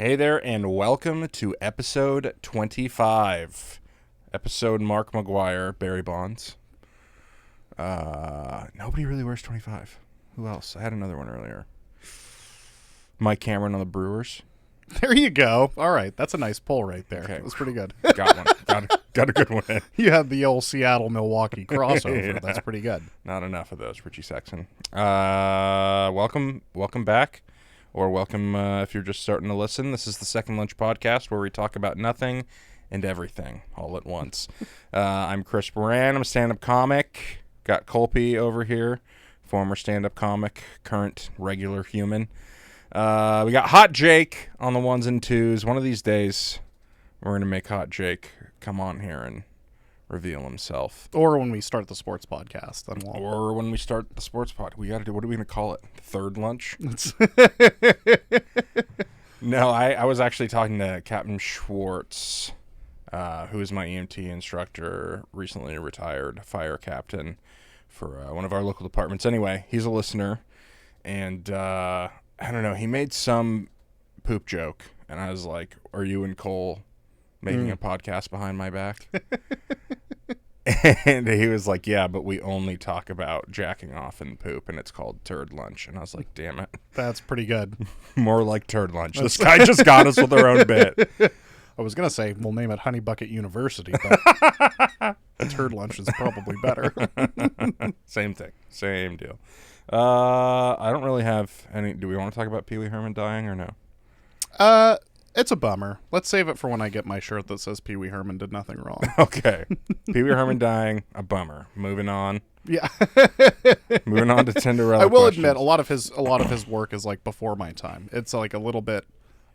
Hey there, and welcome to episode 25. Episode Mark McGuire, Barry Bonds. Nobody really wears 25. Who else? I had another one earlier. Mike Cameron on the Brewers. There you go. All right, that's a nice pull right there. Okay. That's pretty good. Got one. Got a good one in. You had the old Seattle-Milwaukee crossover. Yeah. That's pretty good. Not enough of those, Richie Sexton. Welcome back. Or welcome if you're just starting to listen. This is the Second Lunch Podcast where we talk about nothing and everything all at once. I'm Chris Moran. I'm a stand-up comic. Got Kolpy over here, former stand-up comic, current regular human. We got Hot Jake on the ones and twos. One of these days, we're going to make Hot Jake come on here and reveal himself. Or when we start the sports podcast. Then we'll... Or when we start the sports pod. We got to do, what are we going to call it? Third lunch? No, I was actually talking to Captain Schwartz, who is my EMT instructor, recently retired fire captain for one of our local departments. Anyway, he's a listener, and I don't know, he made some poop joke, and I was like, are you and Cole making a podcast behind my back? And he was like, yeah, but we only talk about jacking off and poop, and it's called Turd Lunch. And I was like, damn it. That's pretty good. More like Turd Lunch. This guy just got us with our own bit. I was going to say, we'll name it Honey Bucket University, but Turd Lunch is probably better. Same thing. Same deal. I don't really have any... Do we want to talk about Pee Wee Herman dying or no? It's a bummer. Let's save it for when I get my shirt that says Pee Wee Herman did nothing wrong. Okay. Pee Wee Herman dying, a bummer. Moving on. Yeah. Moving on to Tinderella I will questions. admit, a lot of his work is like before my time. It's like a little bit.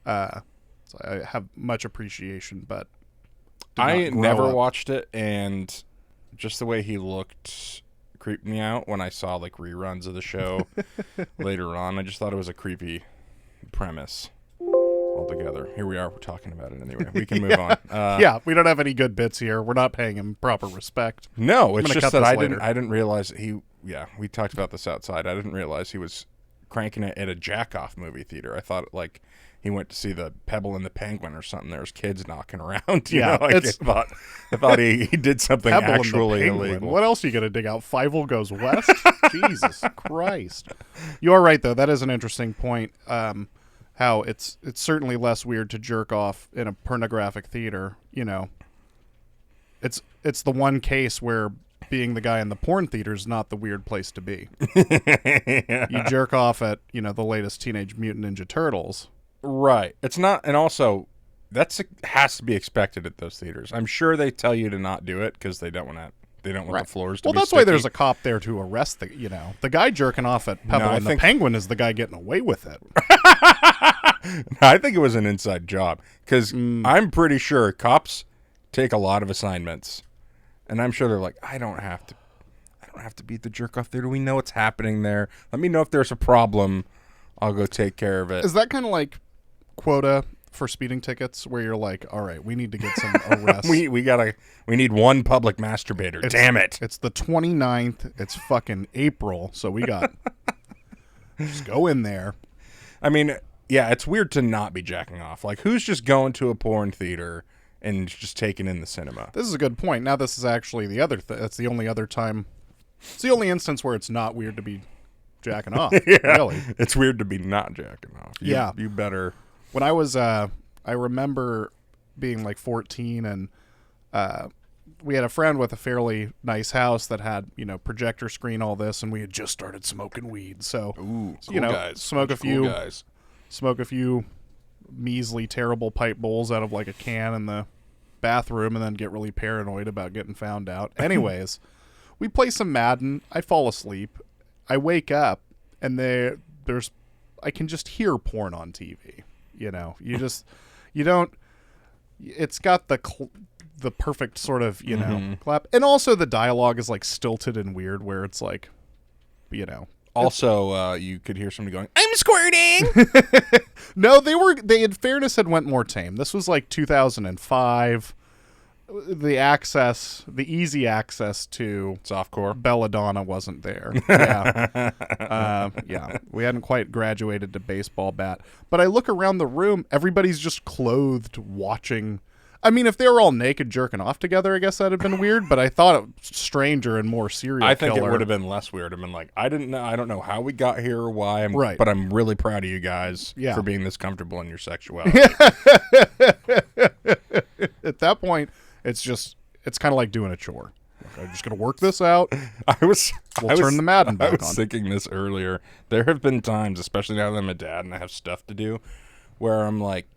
So I have much appreciation, but I never watched it, and just the way he looked creeped me out when I saw like reruns of the show later on. I just thought it was a creepy premise altogether. Here we are. We're talking about it anyway. We can move on. Yeah, we don't have any good bits here. We're not paying him proper respect. No, it's just that I later. didn't realize he. Yeah, we talked about this outside. I didn't realize he was cranking it at a jack-off movie theater. I thought like he went to see the Pebble and the Penguin or something. There's kids knocking around. You know? Like, I thought he did something Pebble actually and the illegal. What else are you gonna dig out? Fievel Goes West. Jesus Christ! You are right though. That is an interesting point. How it's certainly less weird to jerk off in a pornographic theater. You know, it's the one case where being the guy in the porn theater is not the weird place to be. Yeah. You jerk off at the latest Teenage Mutant Ninja Turtles. Right. It's not, and also has to be expected at those theaters. I'm sure they tell you to not do it because they don't want the floors to be that's sticky. why there's a cop there to arrest the guy jerking off at Pebble and the Penguin is the guy getting away with it. I think it was an inside job because I'm pretty sure cops take a lot of assignments, and I'm sure they're like, I don't have to be the jerk off there. We know what's happening there. Let me know if there's a problem. I'll go take care of it. Is that kind of like quota for speeding tickets where you're like, all right, we need to get some arrests. we need one public masturbator. Damn it. It's the 29th. It's fucking April. So we got just go in there. I mean, yeah, it's weird to not be jacking off. Like, who's just going to a porn theater and just taking in the cinema? This is a good point. Now this is actually the other that's the only other time. It's the only instance where it's not weird to be jacking off. Yeah, really. It's weird to be not jacking off. You better. When I was, I remember being like 14 and we had a friend with a fairly nice house that had, projector screen, all this, and we had just started smoking weed. So, Ooh, cool guys. Smoke a few measly, terrible pipe bowls out of like a can in the bathroom and then get really paranoid about getting found out. Anyways, we play some Madden. I fall asleep. I wake up and I can just hear porn on TV. It's got the perfect sort of, clap. And also the dialogue is like stilted and weird where it's like, Also, you could hear somebody going, I'm squirting! No, they in fairness had went more tame. This was like 2005. the easy access to Softcore. belladonna wasn't there. Yeah. Yeah. We hadn't quite graduated to baseball bat. But I look around the room, everybody's just clothed watching. I mean, if they were all naked jerking off together, I guess that'd have been weird, but I thought it was stranger and more serial I think killer. it would have been less weird. I've been like, I don't know how we got here or why, Right. but I'm really proud of you guys Yeah. for being this comfortable in your sexuality. At that point, it's kind of like doing a chore. I'm just going to work this out. We'll turn the Madden back I was on. thinking this earlier. There have been times, especially now that I'm a dad and I have stuff to do, where I'm like,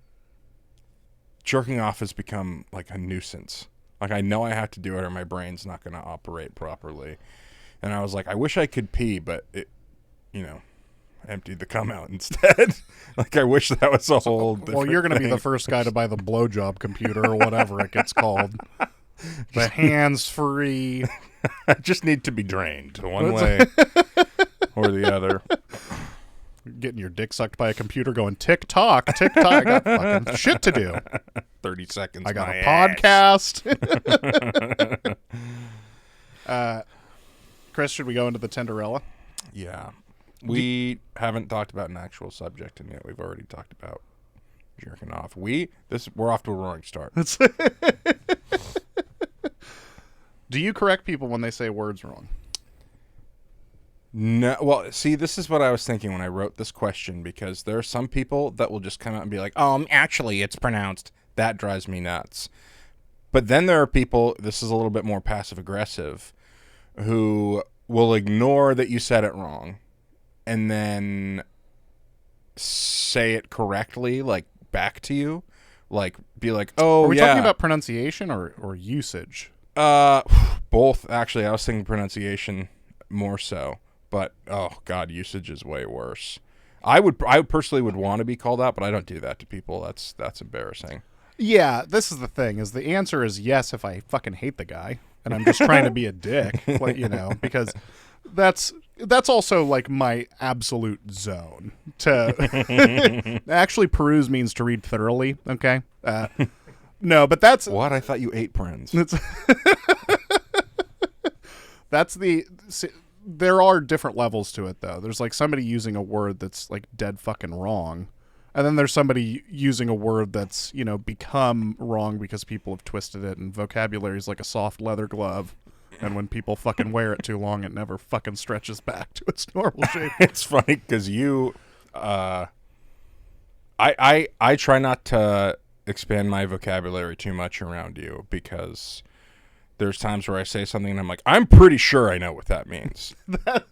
jerking off has become like a nuisance. Like, I know I have to do it or my brain's not going to operate properly. And I was like, I wish I could pee, but it, emptied the cum out instead. Like, I wish that was a whole different Well, you're going to be thing. the first guy to buy the blowjob computer or whatever it gets called. The hands-free. I just need to be drained one way or the other. Getting your dick sucked by a computer going tick-tock, tick-tock. I got fucking shit to do. 30 seconds. I got my a ass. podcast. Chris, should we go into the Tenderella? Yeah. We haven't talked about an actual subject, and yet we've already talked about jerking off. We're off to a roaring start. Do you correct people when they say words wrong? No, well, see, this is what I was thinking when I wrote this question, because there are some people that will just come out and be like, actually, it's pronounced. That drives me nuts. But then there are people, this is a little bit more passive-aggressive, who will ignore that you said it wrong and then say it correctly, like, back to you. Like, be like, oh, Are we yeah. talking about pronunciation or usage? Both. Actually, I was thinking pronunciation more so. But, oh, God, usage is way worse. I personally would want to be called out, but I don't do that to people. That's embarrassing. Yeah, this is the thing, is the answer is yes if I fucking hate the guy and I'm just trying to be a dick, like, because that's also like my absolute zone. To actually peruse means to read thoroughly, okay? No, but that's What? I thought you ate Prince. There are different levels to it, though. There's like somebody using a word that's like dead fucking wrong. And then there's somebody using a word that's, become wrong because people have twisted it, and vocabulary is like a soft leather glove. And when people fucking wear it too long, it never fucking stretches back to its normal shape. It's funny because you, I try not to expand my vocabulary too much around you, because there's times where I say something and I'm like, I'm pretty sure I know what that means.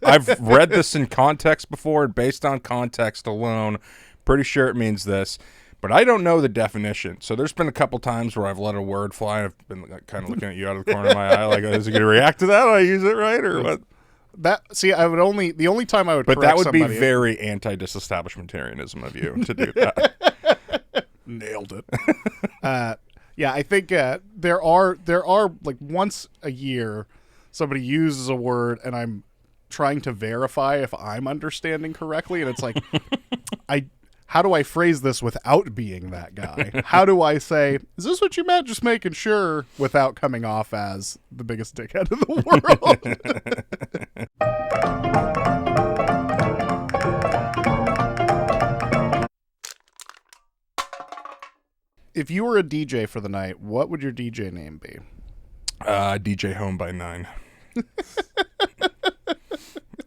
I've read this in context before, and based on context alone, pretty sure it means this, but I don't know the definition. So there's been a couple times where I've let a word fly. I've been kind of looking at you out of the corner of my eye, like, is it going to react to that? Will I use it right or what? The only time I would But correct that would be somebody, very anti-disestablishmentarianism of you to do that. nailed it. Yeah, I think there are like once a year somebody uses a word and I'm trying to verify if I'm understanding correctly, and it's like, how do I phrase this without being that guy? How do I say, is this what you meant? Just making sure, without coming off as the biggest dickhead in the world. If you were a DJ for the night, what would your DJ name be? DJ Home by 9.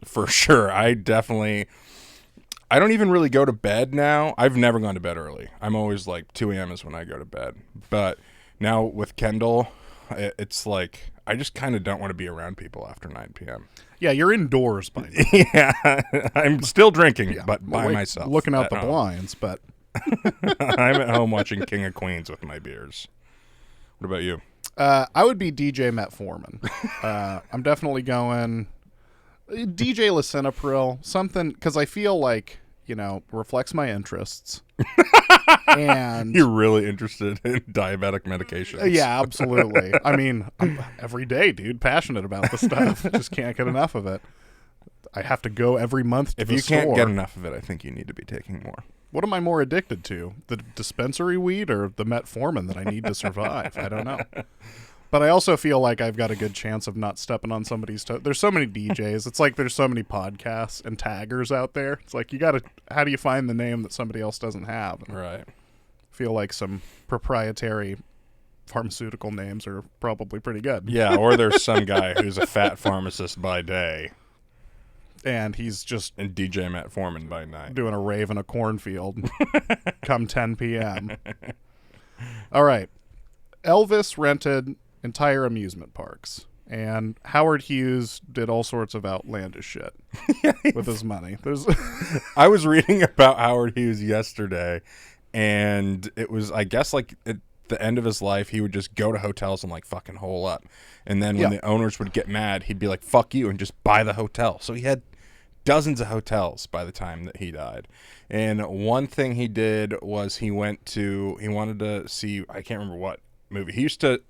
For sure. I don't even really go to bed now. I've never gone to bed early. I'm always like 2 a.m. is when I go to bed. But now with Kendall, it's like I just kind of don't want to be around people after 9 p.m. Yeah, you're indoors by now. Yeah, I'm still drinking, but by myself. Looking out the blinds, but... I'm at home watching King of Queens with my beers. What about you? I would be DJ Metformin. I'm definitely going DJ Lisinopril, something, because I feel like, reflects my interests. And you're really interested in diabetic medications. Yeah, absolutely. I mean, I'm every day, dude, passionate about the stuff. Just can't get enough of it. I have to go every month to If the you store. can't get enough of it, I think you need to be taking more. What am I more addicted to? The dispensary weed or the metformin that I need to survive? I don't know. But I also feel like I've got a good chance of not stepping on somebody's toe. There's so many DJs. It's like there's so many podcasts and taggers out there. It's like how do you find the name that somebody else doesn't have? And Right. I feel like some proprietary pharmaceutical names are probably pretty good. Yeah, or there's some guy who's a fat pharmacist by day And he's just and DJ Metformin by night. doing a rave in a cornfield come 10 p.m. All right. Elvis rented entire amusement parks, and Howard Hughes did all sorts of outlandish shit with his money. I was reading about Howard Hughes yesterday, and it was, I guess, like at the end of his life, he would just go to hotels and like fucking hole up. And then when the owners would get mad, he'd be like, fuck you, and just buy the hotel. So he had dozens of hotels by the time that he died. And one thing he did was he wanted to see, I can't remember what movie. He used to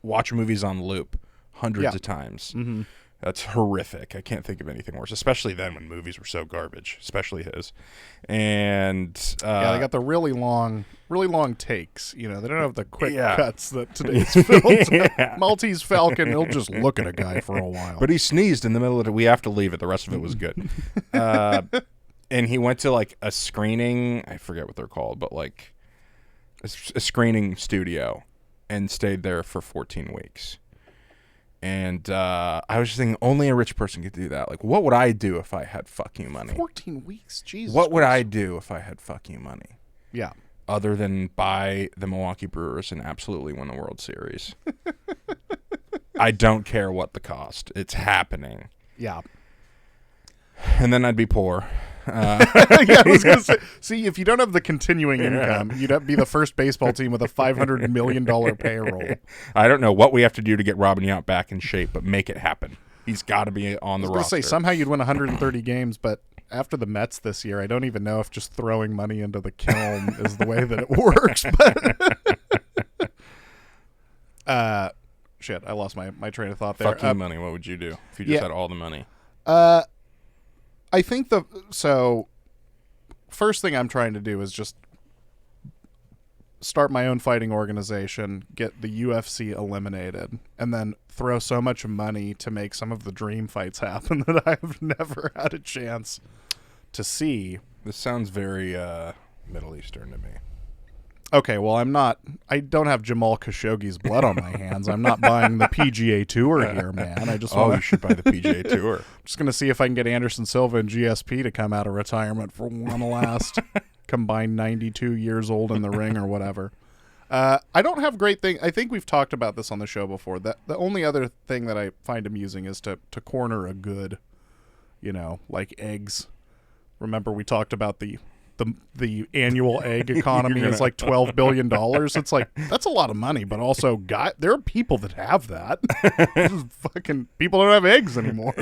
watch movies on loop hundreds of times. Mm-hmm. That's horrific. I can't think of anything worse, especially then when movies were so garbage, especially his. And they got the really long takes. You know, they don't have the quick Yeah. cuts that today's films. Maltese Falcon, he'll just look at a guy for a while. But he sneezed in the middle of it. We have to leave it. The rest of it was good. And he went to like a screening. I forget what they're called, but like a screening studio, and stayed there for 14 weeks. And I was just thinking, only a rich person could do that. Like, what would I do if I had fuck you money? 14 weeks, Jesus. What would I do if I had fuck you money? Yeah. Other than buy the Milwaukee Brewers and absolutely win the World Series. I don't care what the cost. It's happening. Yeah. And then I'd be poor. Yeah, I was gonna say, see, if you don't have the continuing income, you'd be the first baseball team with a $500 million payroll. I don't know what we have to do to get Robin Yount back in shape, but make it happen. He's got to be on the I was roster. gonna say, somehow you'd win 130 games, but after the Mets this year, I don't even know if just throwing money into the kiln is the way that it works. But shit, I lost my train of thought there. Fuck you money. What would you do if you just had all the money? I think first thing I'm trying to do is just start my own fighting organization, get the UFC eliminated, and then throw so much money to make some of the dream fights happen that I've never had a chance to see. This sounds very Middle Eastern to me. Okay, well, I don't have Jamal Khashoggi's blood on my hands. I'm not buying the PGA Tour here, man. I just you should buy the PGA Tour. just going to see if I can get Anderson Silva and GSP to come out of retirement for one last combined 92 years old in the ring or whatever. I don't have great thing. I think we've talked about this on the show before. That the only other thing that I find amusing is to corner a good, like eggs. Remember we talked about the annual egg economy is like $12 billion. It's like, that's a lot of money, but also there are people that have that. Fucking people don't have eggs anymore.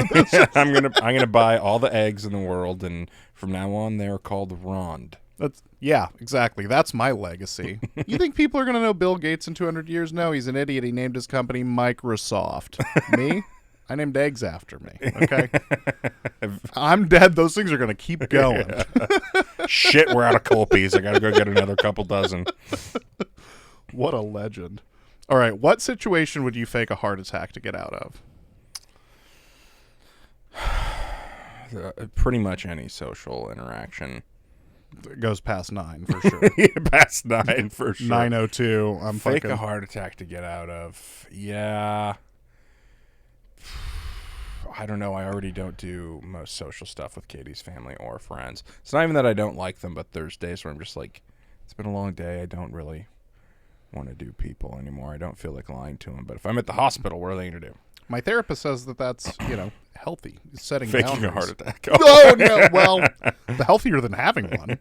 I'm gonna buy all the eggs in the world, and from now on they're called Rond. Yeah, exactly. That's my legacy. You think people are going to know Bill Gates in 200 years? No, he's an idiot. He named his company Microsoft. Me? I named eggs after me. Okay? I'm dead. Those things are going to keep going. Shit, we're out of Kolpys. I got to go get another couple dozen. What a legend. All right, what situation would you fake a heart attack to get out of? Pretty much any social interaction. It goes past 9 for sure. Past 9 for sure. 9:02. I'm Fake fucking a heart attack to get out of. Yeah. I don't know. I already don't do most social stuff with Katie's family or friends. It's not even that I don't like them, but there's days where I'm just like, it's been a long day. I don't really want to do people anymore. I don't feel like lying to them. But if I'm at the hospital, what are they going to do? My therapist says that that's, healthy. Setting Faking boundaries. a heart attack. Oh, no. Well, the healthier than having one.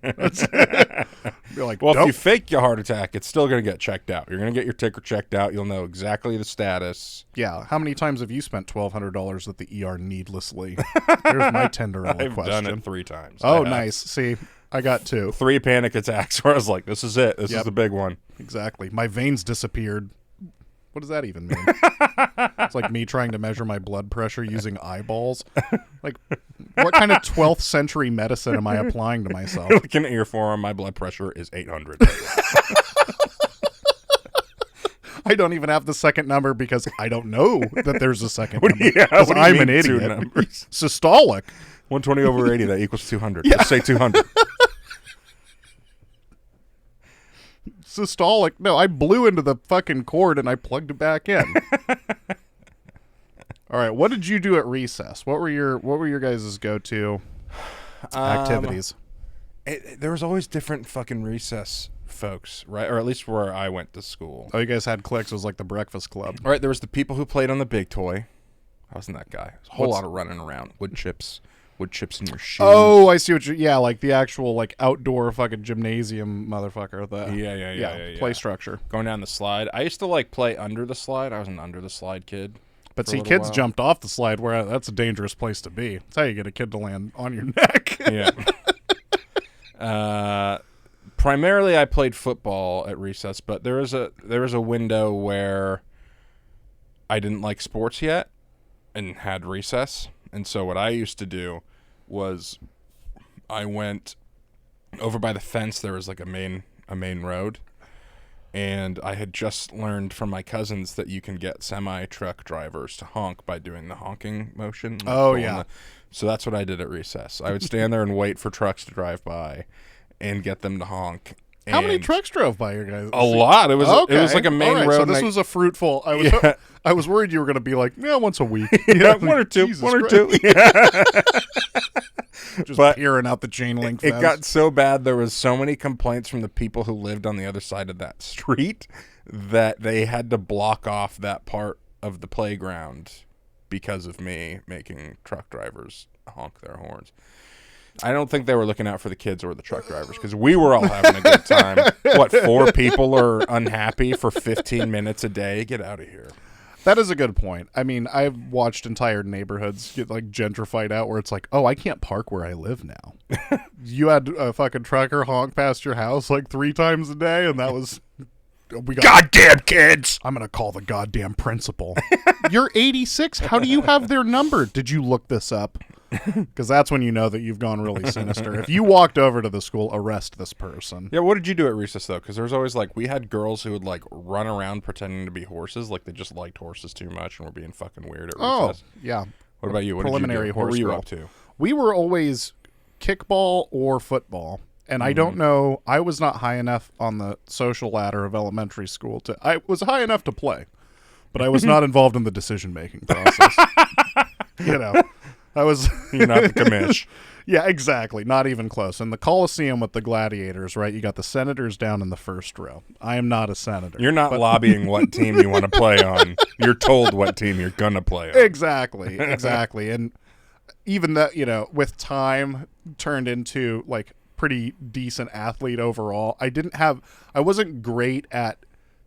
You're like, Well, don't. if you fake your heart attack, it's still going to get checked out. You're going to get your ticker checked out. You'll know exactly the status. Yeah. How many times have you spent $1,200 at the ER needlessly? Here's my Tenderella I've question. done it 3 times. Oh, nice. See, I got 2. 3 panic attacks where I was like, this is it. This Yep. is the big one. Exactly. My veins disappeared What does that even mean? It's like me trying to measure my blood pressure using eyeballs. Like, what kind of 12th century medicine am I applying to myself? Looking at your forearm, my blood pressure is 800. I don't even have the second number because I don't know that there's a second number. Yeah, Because what do you I'm mean an idiot. two numbers? Systolic. 120 over 80, that equals 200. Just say 200. Systolic. No, I blew into the fucking cord and I plugged it back in. All right, what did you do at recess? What were your guys' go-to activities? There was always different fucking recess folks, right? Or at least where I went to school. Oh, you guys had cliques. It was like the Breakfast Club. All right, there was the people who played on the big toy. I wasn't that guy. There was a whole lot of running around. Wood chips in your shoes. Oh, I see what you... Yeah, like the actual like outdoor fucking gymnasium motherfucker. Yeah. Play structure. Going down the slide. I used to like play under the slide. I was an under the slide kid. But for a see, little kids while. jumped off the slide where that's a dangerous place to be. That's how you get a kid to land on your neck. Yeah. Primarily, I played football at recess, but there was a window where I didn't like sports yet and had recess. And so what I used to do was I went over by the fence. There was like a main road. And I had just learned from my cousins that you can get semi-truck drivers to honk by doing the honking motion. Oh, yeah. So that's what I did at recess. I would stand there and wait for trucks to drive by and get them to honk. How many And trucks drove by your guys? A lot. It was like a main All right, road. So this was a fruitful. I was worried you were going to be like, yeah, once a week. Yeah, one or two. Jesus One or Christ. two. Yeah. Just But peering out the chain link It fence. got so bad, there was so many complaints from the people who lived on the other side of that street that they had to block off that part of the playground because of me making truck drivers honk their horns. I don't think they were looking out for the kids or the truck drivers because we were all having a good time. What, 4 people are unhappy for 15 minutes a day? Get out of here. That is a good point. I mean, I've watched entire neighborhoods get like gentrified out where it's like, oh, I can't park where I live now. You had a fucking trucker honk past your house like 3 times a day, and that was... Goddamn kids! I'm going to call the goddamn principal. You're 86? How do you have their number? Did you look this up? Because that's when you know that you've gone really sinister. If you walked over to the school, arrest this person. Yeah, what did you do at recess, though? Because there was always, like, we had girls who would, like, run around pretending to be horses. Like, they just liked horses too much and were being fucking weird at recess. Oh, yeah. What about you? What Preliminary did you do? What were you horse up to? We were always kickball or football. And I don't know, I was not high enough on the social ladder of elementary school I was high enough to play, but I was not involved in the decision-making process. You know, I was... You're not the commish. Yeah, exactly. Not even close. In the Coliseum with the gladiators, right, you got the senators down in the first row. I am not a senator. You're not lobbying what team you want to play on. You're told what team you're going to play on. Exactly. And even that, you know, with time turned into, like, pretty decent athlete overall. I wasn't great at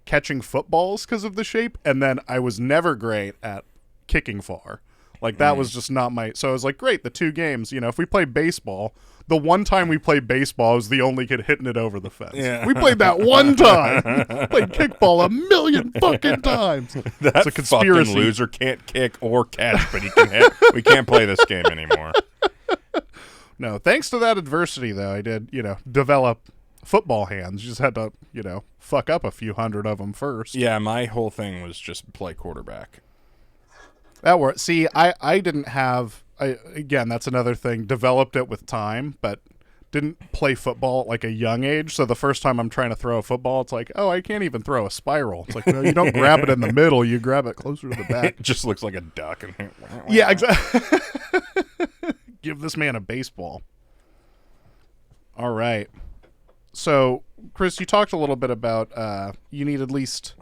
catching footballs because of the shape, and then I was never great at kicking far. Like, that was just not my... So I was like, great, the 2 games, you know, if we play baseball, the one time we played baseball, I was the only kid hitting it over the fence. Yeah. We played that one time. Played kickball a million fucking times. That It's a conspiracy. fucking loser can't kick or catch, but he can hit. We can't play this game anymore. No, thanks to that adversity, though, I did, you know, develop football hands. You just had to, you know, fuck up a few hundred of them first. Yeah, my whole thing was just play quarterback. That worked. See, I didn't have... again, that's another thing. Developed it with time, but didn't play football at like a young age. So the first time I'm trying to throw a football, it's like, oh, I can't even throw a spiral. It's like, no, you don't grab it in the middle. You grab it closer to the back. It just looks like a duck. And Yeah, exactly. Give this man a baseball. All right. So, Chris, you talked a little bit about you need at least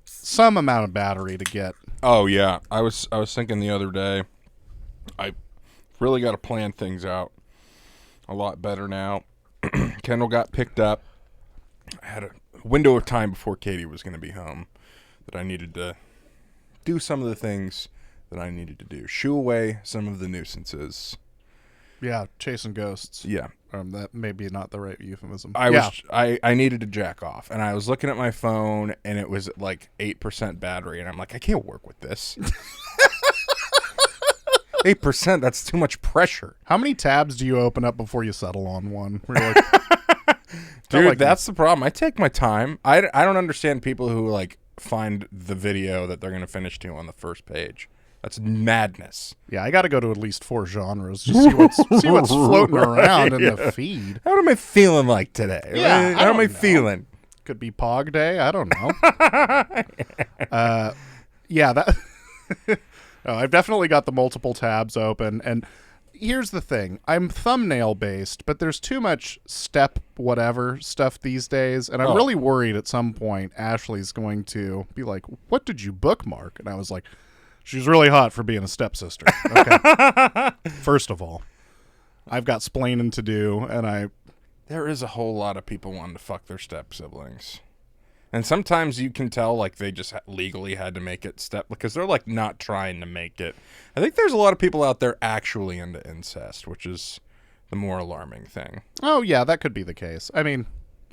some amount of battery to get. Oh yeah, I was thinking the other day, I really got to plan things out a lot better now. Kendall got picked up. I had a window of time before Katie was going to be home that I needed to do some of the things that I needed to do. Shoo away some of the nuisances. Yeah, chasing ghosts. Yeah. That may be not the right euphemism. I needed to jack off, and I was looking at my phone, and it was like 8% battery, and I'm like, I can't work with this. 8%, that's too much pressure. How many tabs do you open up before you settle on one? Where you're like, dude, that's the problem. I take my time. I don't understand people who like find the video that they're going to finish to on the first page. That's madness. Yeah, I got to go to at least 4 genres to see what's floating around in the feed. How am I feeling like today? Yeah, how am I feeling? Could be Pog Day. I don't know. That. Oh, I've definitely got the multiple tabs open, and here's the thing. I'm thumbnail based, but there's too much step whatever stuff these days, and I'm really worried at some point Ashley's going to be like, what did you bookmark? And I was like, she's really hot for being a stepsister. Okay. First of all, I've got splaining to do, and there is a whole lot of people wanting to fuck their step siblings. And sometimes you can tell, like, they just legally had to make it step, because they're, like, not trying to make it. I think there's a lot of people out there actually into incest, which is the more alarming thing. Oh, yeah, that could be the case. I mean,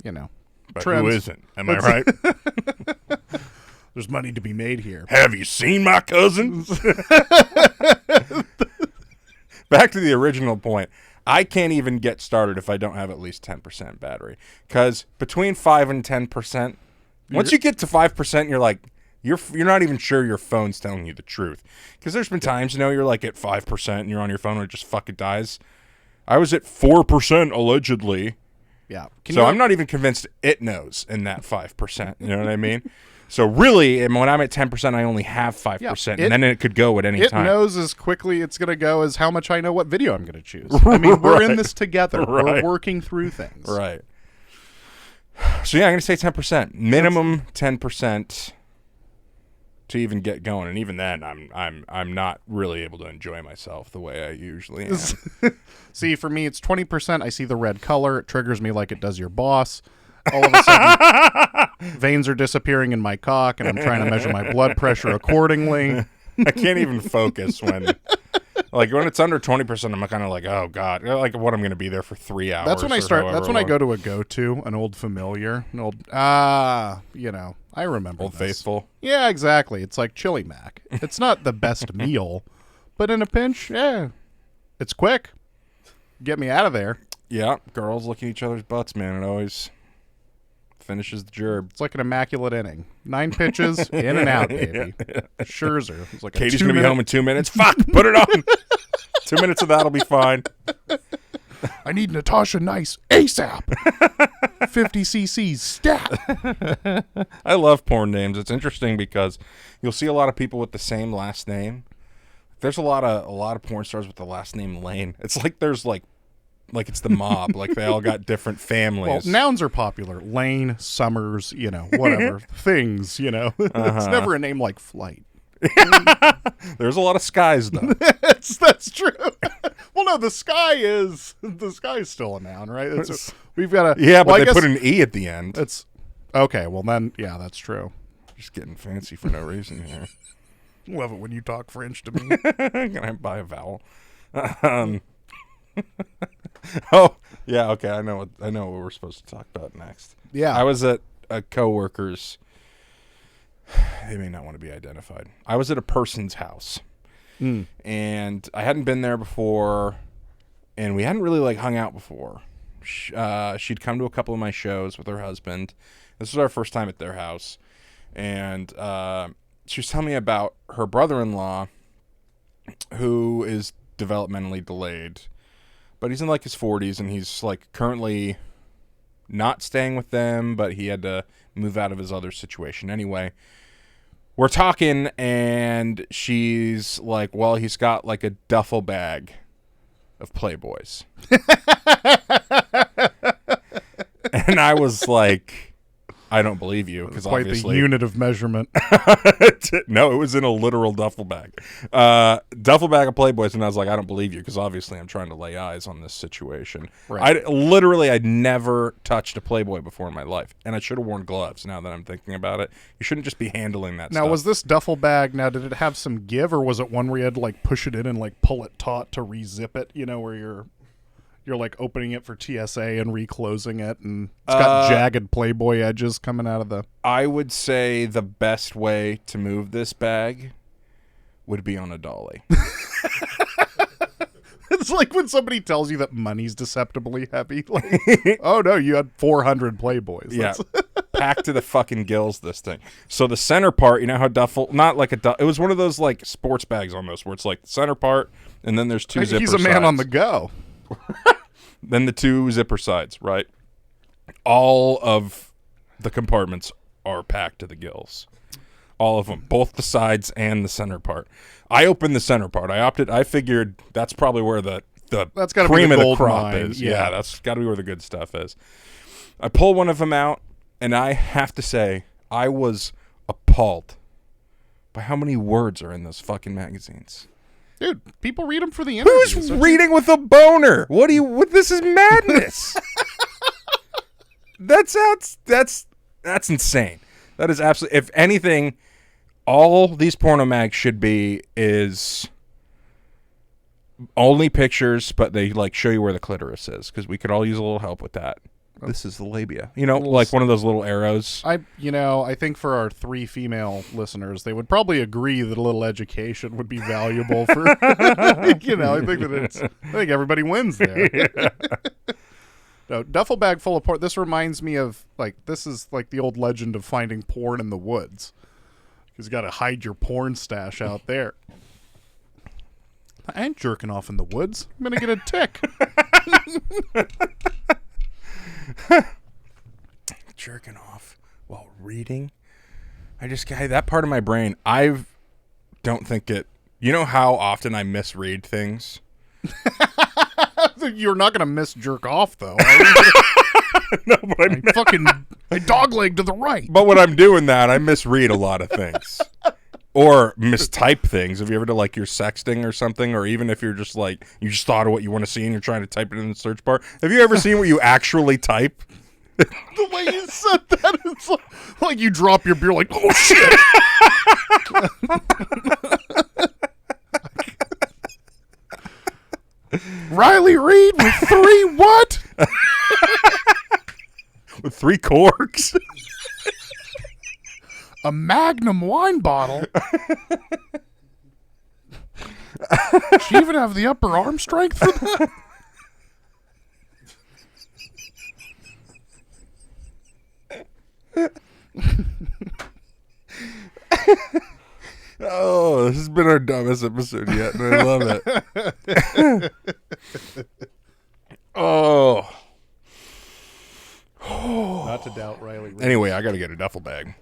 you know. But trends. who isn't? Am I right? There's money to be made here. Have you seen my cousins? Back to the original point. I can't even get started if I don't have at least 10% battery. Because between 5 and 10%, once you get to 5%, you're like, you're not even sure your phone's telling you the truth. Because there's been times, you're like at 5% and you're on your phone and it just fucking dies. I was at 4% allegedly. Yeah. So I'm not even convinced it knows in that 5%. You know what I mean? So really, when I'm at 10%, I only have 5%, and then it could go at any time. It knows as quickly it's going to go as how much I know what video I'm going to choose. I mean, we're in this together. Right. We're working through things. Right. So yeah, I'm going to say 10%. Minimum 10% to even get going, and even then, I'm not really able to enjoy myself the way I usually am. See, for me, it's 20%. I see the red color. It triggers me like it does your boss. All of a sudden, veins are disappearing in my cock, and I'm trying to measure my blood pressure accordingly. I can't even focus when it's under 20%. I'm kind of like, oh god, like what I'm going to be there for 3 hours. That's when I start. That's when I go to a go-to, an old familiar, I remember Old Faithful. Yeah, exactly. It's like Chili Mac. It's not the best meal, but in a pinch, yeah, it's quick. Get me out of there. Yeah, girls look at each other's butts, man. It always finishes the gerb. It's like an immaculate inning. 9 pitches, in and out, baby. Yeah. Scherzer. It's like Katie's going to be home in 2 minutes. Fuck, put it on. 2 minutes of that'll be fine. I need Natasha Nice ASAP. 50 cc's stat. I love porn names. It's interesting because you'll see a lot of people with the same last name. There's a lot of porn stars with the last name Lane. It's like there's like it's the mob. Like they all got different families. Well, nouns are popular. Lane, Summers, whatever. Things, It's never a name like Flight. There's a lot of skies, though. That's true. Well, no, the sky is still a noun, right? We've got a... Yeah, but they put an E at the end. It's okay, well then, yeah, that's true. Just getting fancy for no reason here. Love it when you talk French to me. Can I buy a vowel? Oh, yeah, okay, I know what we're supposed to talk about next. Yeah. I was at a coworker's, they may not want to be identified. I was at a person's house. And I hadn't been there before, and we hadn't really hung out before. She'd come to a couple of my shows with her husband. This was our first time at their house. And she was telling me about her brother-in-law, who is developmentally delayed. But he's in his 40s, and he's currently not staying with them, but he had to move out of his other situation. Anyway, we're talking, and she's like, well, he's got a duffel bag of Playboys. And I was like, I don't believe you, because obviously... Quite the unit of measurement. No, it was in a literal duffel bag. Duffel bag of Playboys, and I was like, I don't believe you, because obviously I'm trying to lay eyes on this situation. Right. I'd never touched a Playboy before in my life, and I should have worn gloves now that I'm thinking about it. You shouldn't just be handling that stuff. Now, was this duffel bag, did it have some give, or was it one where you had to push it in and pull it taut to re-zip it, where you're You're like opening it for TSA and reclosing it, and it's got jagged Playboy edges coming out of the... I would say the best way to move this bag would be on a dolly. It's like when somebody tells you that money's deceptively heavy. Like, oh no, you had 400 Playboys. Yeah, packed to the fucking gills, this thing. So the center part, you know how duffel, not like it was one of those like sports bags almost, where it's like the center part, and then there's two zipper sides. He's a man on the go. Then the two zipper sides, right? All of the compartments are packed to the gills. All of them, both the sides and the center part. I opened the center part. I figured that's probably where the that's gotta cream be the of the gold crop mine. is. Yeah, that's got to be where the good stuff is. I pull one of them out, and I have to say, I was appalled by how many words are in those fucking magazines. Dude, people read them for the interviews. Who's reading with a boner? This is madness. That's insane. That is absolutely, if anything, all these porno mags should be is only pictures, but they like show you where the clitoris is, because we could all use a little help with that. This is the labia. You know, like one of those little arrows. I think for our 3 female listeners, they would probably agree that a little education would be valuable for, I think everybody wins there. Yeah. No, duffel bag full of porn. This reminds me of, like, this is like the old legend of finding porn in the woods. Because you got to hide your porn stash out there. I ain't jerking off in the woods. I'm going to get a tick. Jerking off while reading. That part of my brain, I don't think it. You know how often I misread things? You're not going to miss jerk off, though. No, but I dogleg to the right. But when I'm doing that, I misread a lot of things. Or mistype things. If you ever do like your sexting or something, or even if you're just like, you just thought of what you want to see and you're trying to type it in the search bar. Have you ever seen what you actually type? The way you said that, it's like you drop your beer like, oh shit. Riley Reid with 3 what? With 3 corks. A Magnum wine bottle. She even have the upper arm strength for that? Oh, this has been our dumbest episode yet, and I love it. Oh. Not to doubt Riley Reid. Anyway, I got to get a duffel bag.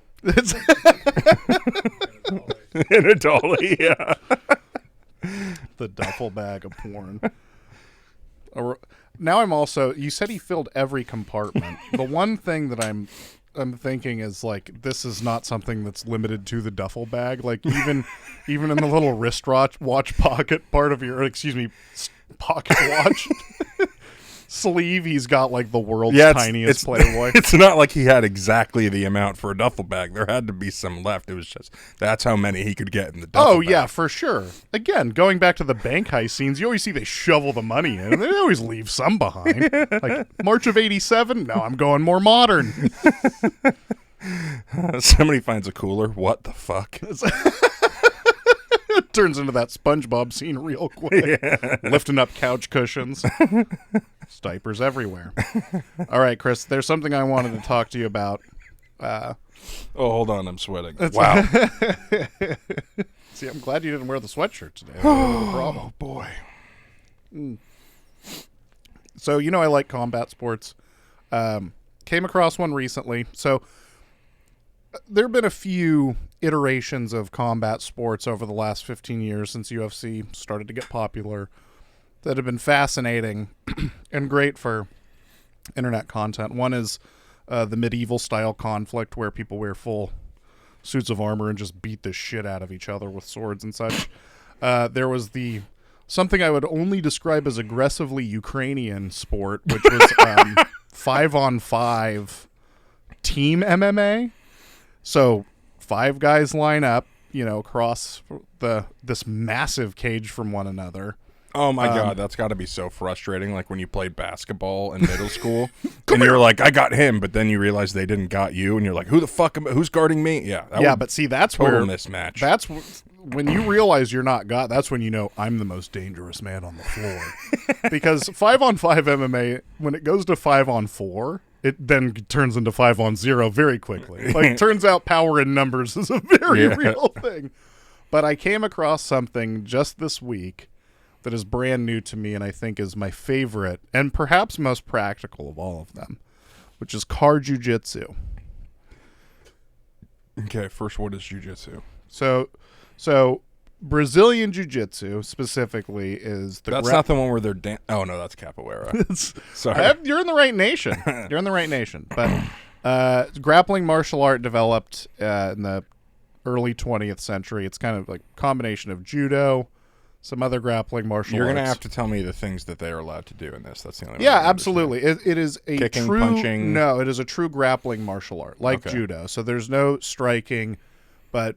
In a dolly, yeah. The duffel bag of porn. Now I'm also... You said he filled every compartment. The one thing that I'm thinking is, like, this is not something that's limited to the duffel bag. Like, even in the little wristwatch pocket part of your... pocket watch... sleeve, he's got like the world's tiniest Playboy. It's not like he had exactly the amount for a duffel bag. There had to be some left. It was just that's how many he could get in the duffel bag. Yeah, for sure. Again, going back to the bank heist scenes, you always see they shovel the money in, and they always leave some behind. Like March of '87. No, I'm going more modern. Somebody finds a cooler. What the fuck? It turns into that SpongeBob scene real quick. Yeah. Lifting up couch cushions. Diapers everywhere. All right, Chris, there's something I wanted to talk to you about. Oh, hold on. I'm sweating. Wow. See, I'm glad you didn't wear the sweatshirt today. Oh, boy. So, I like combat sports. Came across one recently. So, there have been a few iterations of combat sports over the last 15 years since UFC started to get popular that have been fascinating and great for internet content. One is the medieval style conflict where people wear full suits of armor and just beat the shit out of each other with swords and such. There was something I would only describe as aggressively Ukrainian sport, which was 5-on-5 team MMA. So 5 guys line up, across this massive cage from one another, Oh my god, that's got to be so frustrating. Like when you played basketball in middle school, and you're like, "I got him," but then you realize they didn't got you, and you're like, "Who the fuck? Who's guarding me?" Yeah, but see, that's total where mismatch. That's when you realize you're not got. That's when you know I'm the most dangerous man on the floor. Because 5-on-5 MMA, when it goes to 5-on-4, it then turns into 5-on-0 very quickly. Like, turns out power in numbers is a very real thing. But I came across something just this week that is brand new to me and I think is my favorite and perhaps most practical of all of them, which is car jiu-jitsu. Okay, first, what is jiu-jitsu? So Brazilian jiu-jitsu specifically is the... That's not the one where they're... Oh, no, that's capoeira. Sorry. You're in the right nation. You're in the right nation. But grappling martial art developed in the early 20th century. It's kind of like a combination of judo, some other grappling martial arts. You're going to have to tell me the things that they are allowed to do in this. That's the only way. Yeah, absolutely. It is a kicking, true... punching. No, it is a true grappling martial art, like judo. So there's no striking, but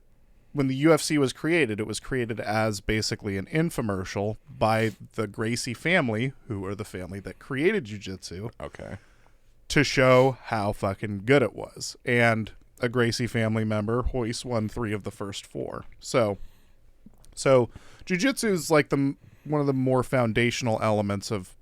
when the UFC was created, it was created as basically an infomercial by the Gracie family, who are the family that created jiu-jitsu. Okay. To show how fucking good it was. And a Gracie family member, Royce, won 3 of the first 4. So jiu-jitsu is like one of the more foundational elements of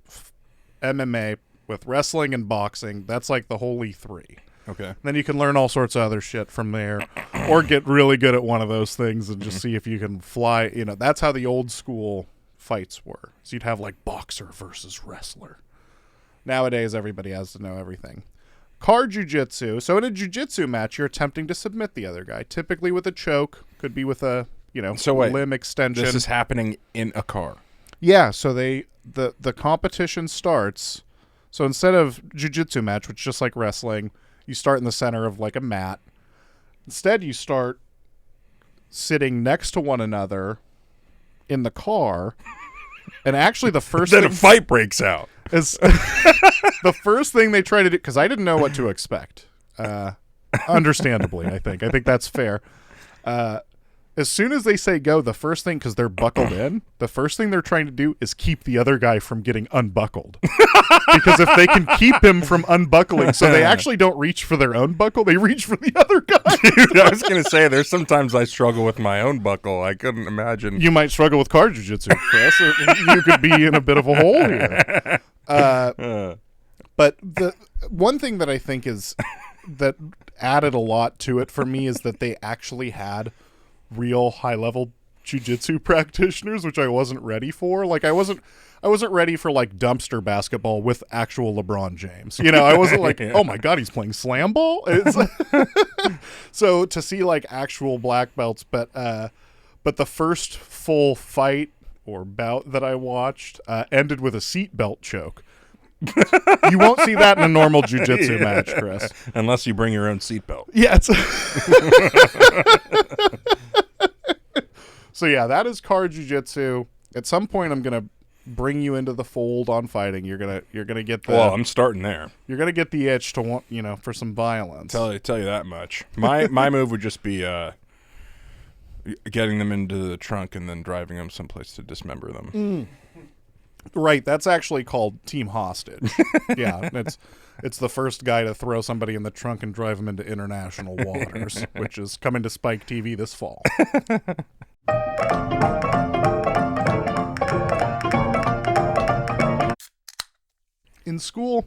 MMA with wrestling and boxing. That's like the holy 3. Okay. Then you can learn all sorts of other shit from there, or get really good at one of those things and just see if you can fly. You know, that's how the old school fights were. So you'd have like boxer versus wrestler. Nowadays, everybody has to know everything. Car jiu-jitsu. So in a jiu-jitsu match, you're attempting to submit the other guy, typically with a choke, could be with a, limb extension. This is happening in a car. Yeah, so the competition starts. So instead of jiu-jitsu match, which is just like wrestling, you start in the center of like a mat. Instead, you start sitting next to one another in the car. And actually the first then a fight breaks out. Is the first thing they try to do, because I didn't know what to expect. Understandably, I think that's fair. As soon as they say go, the first thing, because they're buckled in, the first thing they're trying to do is keep the other guy from getting unbuckled. Because if they can keep him from unbuckling, so they actually don't reach for their own buckle, they reach for the other guy. Dude, I was going to say, there's sometimes I struggle with my own buckle. I couldn't imagine. You might struggle with car jiu-jitsu, Chris. You could be in a bit of a hole here. But the one thing that I think is that added a lot to it for me is that they actually had real high-level jiu-jitsu practitioners, which I wasn't ready for. Like I wasn't ready for like dumpster basketball with actual LeBron James. You know, I wasn't like, oh my god, he's playing slam ball. So to see like actual black belts, but the first full fight or bout that I watched ended with a seatbelt choke. You won't see that in a normal jiu-jitsu match, Chris. Unless you bring your own seatbelt. Yeah. So yeah, that is car jiu-jitsu. At some point, I'm gonna bring you into the fold on fighting. You're gonna get the. Well, I'm starting there. You're gonna get the itch to want, for some violence. Tell you that much. My move would just be getting them into the trunk and then driving them someplace to dismember them. Right, that's actually called team hostage. Yeah, it's the first guy to throw somebody in the trunk and drive them into international waters, which is coming to Spike TV this fall. In school,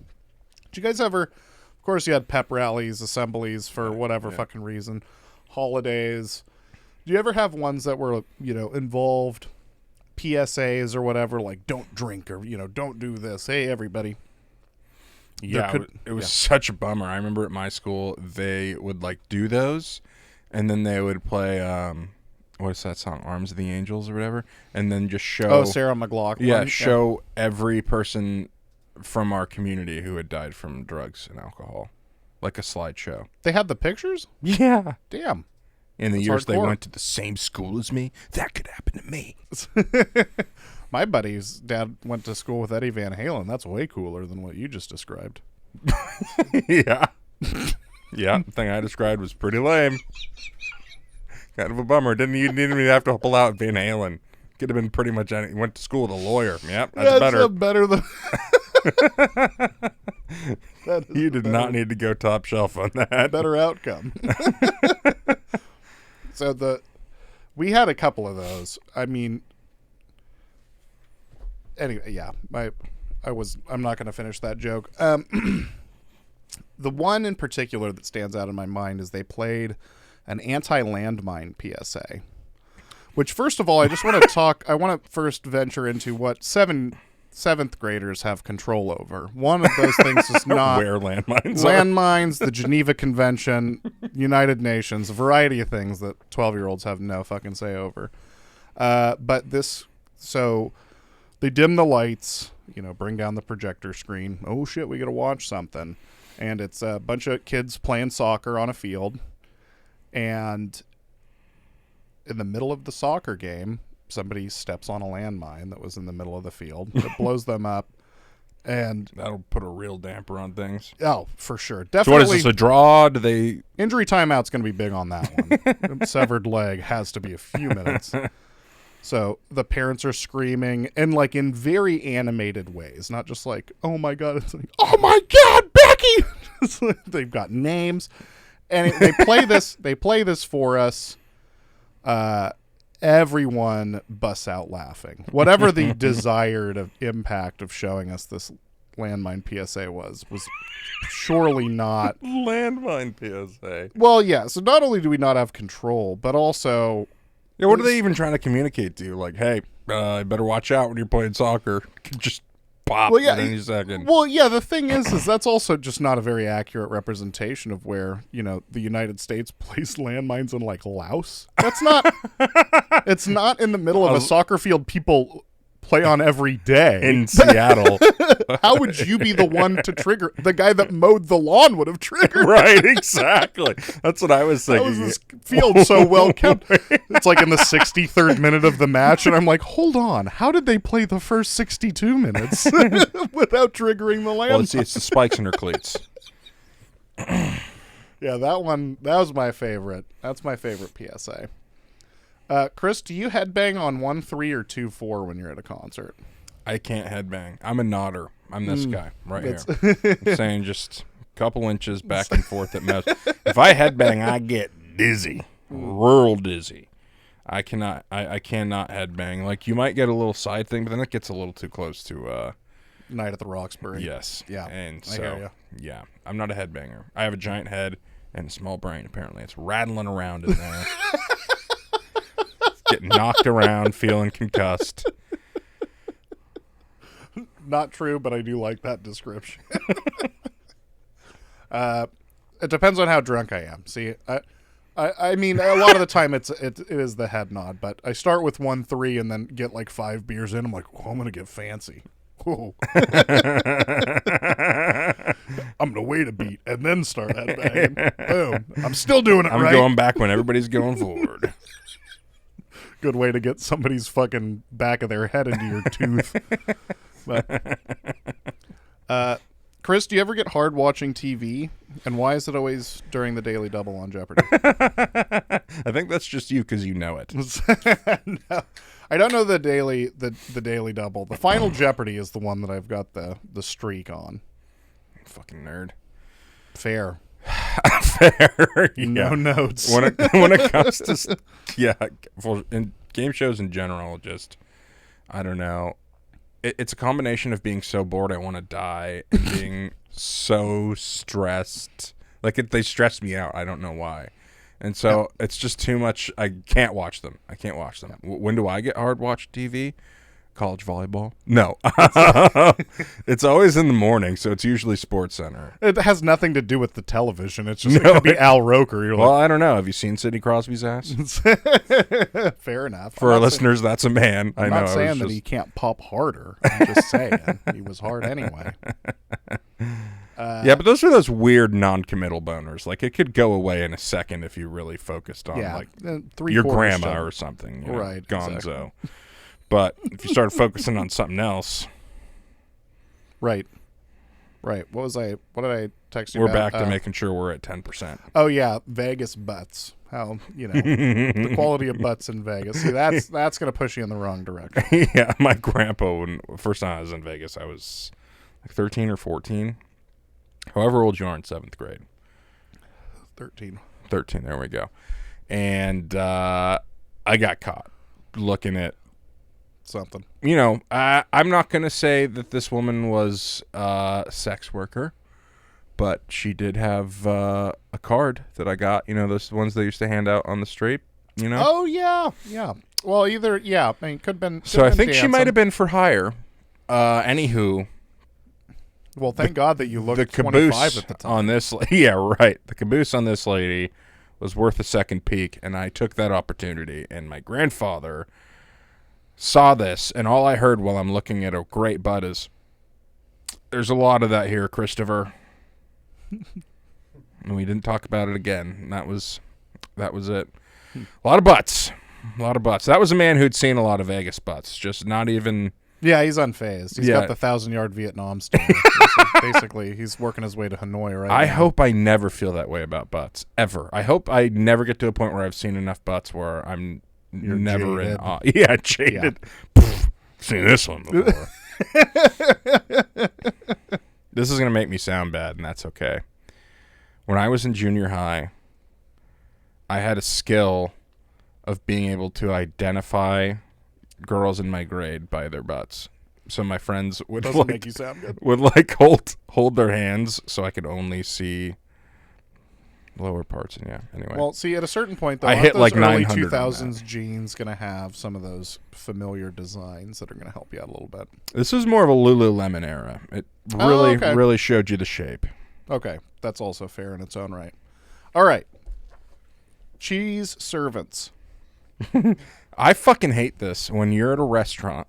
did you guys ever, of course you had pep rallies, assemblies for whatever fucking reason, holidays. Do you ever have ones that were, involved PSAs or whatever, like don't drink or, don't do this. Hey, everybody. Yeah, it was such a bummer. I remember at my school, they would like do those and then they would play, what's that song? Arms of the Angels or whatever. And then just show. Oh, Sarah McLachlan. Yeah, show every person from our community who had died from drugs and alcohol. Like a slideshow. They had the pictures? Yeah. Damn. In the years they went to the same school as me, that could happen to me. My buddy's dad went to school with Eddie Van Halen. That's way cooler than what you just described. Yeah. Yeah, the thing I described was pretty lame. Kind of a bummer. You didn't even have to pull out Van Halen. Could have been pretty much any. Went to school with a lawyer. Yep, that's better. Better than. You did not need to go top shelf on that. Better outcome. So we had a couple of those. I mean, anyway, yeah. I'm not going to finish that joke. The one in particular that stands out in my mind is they played an anti-landmine PSA. Which, first of all, I just want to talk. I want to first venture into what seventh graders have control over. One of those things is not where landmines landmines, the Geneva Convention, United Nations, a variety of things that 12-year-olds have no fucking say over. But so they dim the lights, bring down the projector screen. Oh shit, we got to watch something. And it's a bunch of kids playing soccer on a field. And in the middle of the soccer game, somebody steps on a landmine that was in the middle of the field. It blows them up, and that'll put a real damper on things. Oh, for sure, definitely. So what is this, a draw? Do they injury timeout's going to be big on that one? Severed leg has to be a few minutes. So the parents are screaming and like in very animated ways, not just like, "Oh my god!" It's like, "Oh my god, Becky!" They've got names, and they play this. They play this for us. Everyone busts out laughing. Whatever the desired impact of showing us this landmine PSA was surely not landmine PSA. Well, yeah. So not only do we not have control, but also, yeah. What are they even trying to communicate to you? Like, hey, you better watch out when you're playing soccer. Just pop in any second. Well, yeah. The thing is that's also just not a very accurate representation of where the United States placed landmines in like Laos. That's not. It's not in the middle of a soccer field people play on every day in Seattle. How would you be the one to trigger? The guy that mowed the lawn would have triggered. Right, exactly. That's what I was thinking. How is this field so well kept? It's like in the 63rd minute of the match, and I'm like, hold on. How did they play the first 62 minutes without triggering the landmine? Well, see, it's the spikes in her cleats. Yeah, that was my favorite. That's my favorite PSA. Chris, do you headbang on 1-3 or 2-4 when you're at a concert? I can't headbang. I'm a nodder. I'm this guy right here. I'm saying just a couple inches back and forth at most. If I headbang, I get dizzy, real dizzy. I cannot headbang. Like, you might get a little side thing, but then it gets a little too close to Night at the Roxbury. Yes. Yeah. And I hear ya. yeah, I'm not a headbanger. I have a giant head and a small brain, apparently. It's rattling around in there. Getting knocked around, feeling concussed. Not true, but I do like that description. It depends on how drunk I am. See, I mean, a lot of the time it is the head nod, but I start with 1-3 and then get like 5 beers in. I'm like, oh, I'm gonna get fancy. Whoa. I'm gonna wait a beat and then start headbanging. Boom! I'm still doing it right. I'm going back when everybody's going forward. Good way to get somebody's fucking back of their head into your tooth. But, Chris, do you ever get hard watching TV? And why is it always during the Daily Double on Jeopardy? I think that's just you because you know it. No, I don't know the Daily Double. The Final Jeopardy is the one that I've got the streak on. Fucking nerd. Fair. Fair. Yeah. No notes. When it comes to in game shows in general, just I don't know. It's a combination of being so bored I want to die and being so stressed. Like they stress me out. I don't know why. And so it's just too much. I can't watch them. When do I get hard watch TV? College volleyball? No. It's always in the morning, so it's usually Sports Center. It has nothing to do with the television. It's just it could be Al Roker. You're I don't know. Have you seen Sidney Crosby's ass? Fair enough. For our listeners, that's a man. I'm not saying that he can't pop harder. I'm just saying he was hard anyway. Yeah, but those are those weird non-committal boners. Like, it could go away in a second if you really focused on like your grandma or something. Right. Gonzo. Exactly. But if you started focusing on something else. Right. Right. What did I text you We're about? back to making sure we're at 10%. Oh yeah, Vegas butts. How, the quality of butts in Vegas. See, that's going to push you in the wrong direction. Yeah, my grandpa, when first time I was in Vegas, I was like 13 or 14. However old you are in 7th grade. 13. 13, there we go. And I got caught looking at Something. I'm not going to say that this woman was a sex worker, but she did have a card that I got, those ones they used to hand out on the street, Oh, yeah. Yeah. Well, could have been. So I think she might have been for hire. Anywho. Well, thank God that you looked the 25 at the time. On this, yeah, right. The caboose on this lady was worth a second peek, and I took that opportunity. And my grandfather saw this, and all I heard while I'm looking at a great butt is, "There's a lot of that here, Christopher." And we didn't talk about it again. And that was it. A lot of butts. That was a man who'd seen a lot of Vegas butts. Just not even. Yeah, he's unfazed. He's got the 1,000-yard Vietnam stare. Basically, he's working his way to Hanoi right now. I hope I never feel that way about butts, ever. I hope I never get to a point where I've seen enough butts where You're never jaded. in awe. Yeah, jaded. Yeah. Seen this one before. This is going to make me sound bad, and that's okay. When I was in junior high, I had a skill of being able to identify girls in my grade by their butts. So my friends would make you sound good. Would hold their hands so I could only see lower parts. And anyway. Well, see, at a certain point, though, I hit like early 900 2000s jeans going to have some of those familiar designs that are going to help you out a little bit. This is more of a Lululemon era. It really showed you the shape. Okay, that's also fair in its own right. All right. Cheese servants. I fucking hate this when you're at a restaurant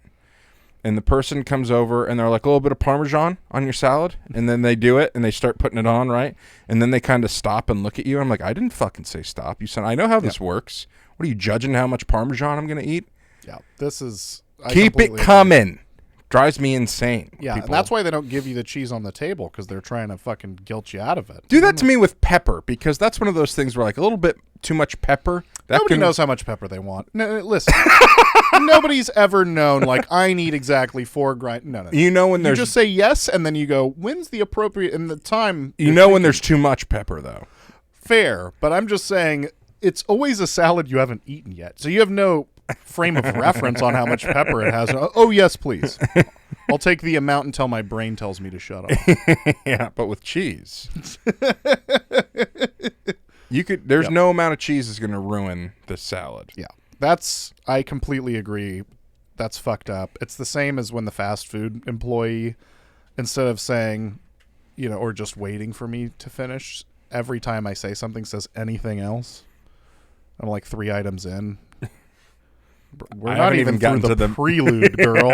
and the person comes over and they're like, a little bit of Parmesan on your salad, and then they do it and they start putting it on, right? And then they kind of stop and look at you. I'm like, I didn't fucking say stop. You said, I know how this works. What are you judging how much Parmesan I'm going to eat? Yeah, this is... Keep it coming. Drives me insane. Yeah, and that's why they don't give you the cheese on the table, because they're trying to fucking guilt you out of it. Do that to me with pepper, because that's one of those things where like a little bit too much pepper. Nobody knows how much pepper they want. No, listen, nobody's ever known, like, I need exactly 4 grind. No. You know when there's... You just say yes, and then you go, when's the appropriate... In the time... You know when there's too much pepper, though. Fair, but I'm just saying, it's always a salad you haven't eaten yet. So you have no frame of reference on how much pepper it has. Oh, yes, please. I'll take the amount until my brain tells me to shut up. Yeah, but with cheese. There's no amount of cheese is going to ruin the salad. Yeah. I completely agree. That's fucked up. It's the same as when the fast food employee, instead of saying, or just waiting for me to finish, every time I say something says anything else. I'm like 3 items in. We're not even through the prelude, girl.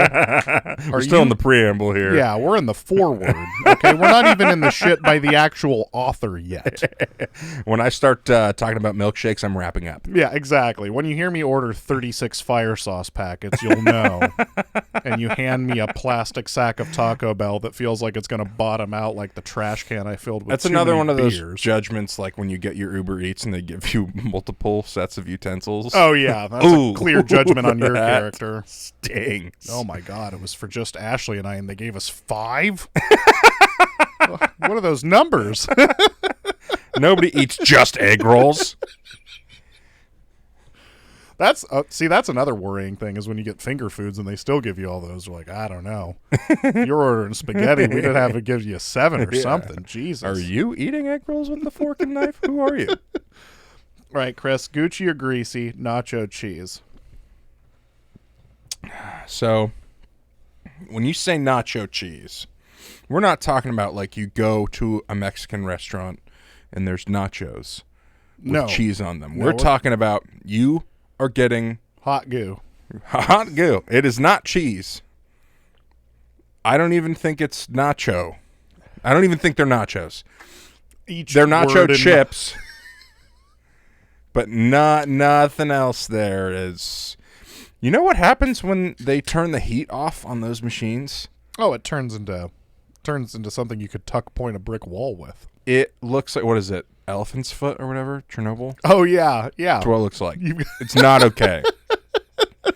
We're still in the preamble here. Yeah, we're in the foreword. Okay, we're not even in the shit by the actual author yet. When I start talking about milkshakes, I'm wrapping up. Yeah, exactly. When you hear me order 36 fire sauce packets, you'll know. And you hand me a plastic sack of Taco Bell that feels like it's going to bottom out like the trash can I filled with. That's another one of those judgments, like when you get your Uber Eats and they give you multiple sets of utensils. Oh, yeah. That's a clear judgment on your character. Stings. Oh my God, it was for just Ashley and I, and they gave us 5? What are those numbers? Nobody eats just egg rolls. That's another worrying thing, is when you get finger foods and they still give you all those. You're like, I don't know. You're ordering spaghetti. We did have to give you 7 or something. Jesus. Are you eating egg rolls with the fork and knife? Who are you? All right, Chris, Gucci or greasy nacho cheese? So, when you say nacho cheese, we're not talking about like you go to a Mexican restaurant and there's nachos with cheese on them. We're talking about you are getting hot goo. Hot goo. It is not cheese. I don't even think it's nacho. I don't even think they're nachos. They're nacho chips. But nothing else there is. You know what happens when they turn the heat off on those machines? Oh, it turns into turns into something you could tuck point a brick wall with. It looks like, what is it? Elephant's foot or whatever? Chernobyl? Oh, yeah. That's what it looks like. It's not okay.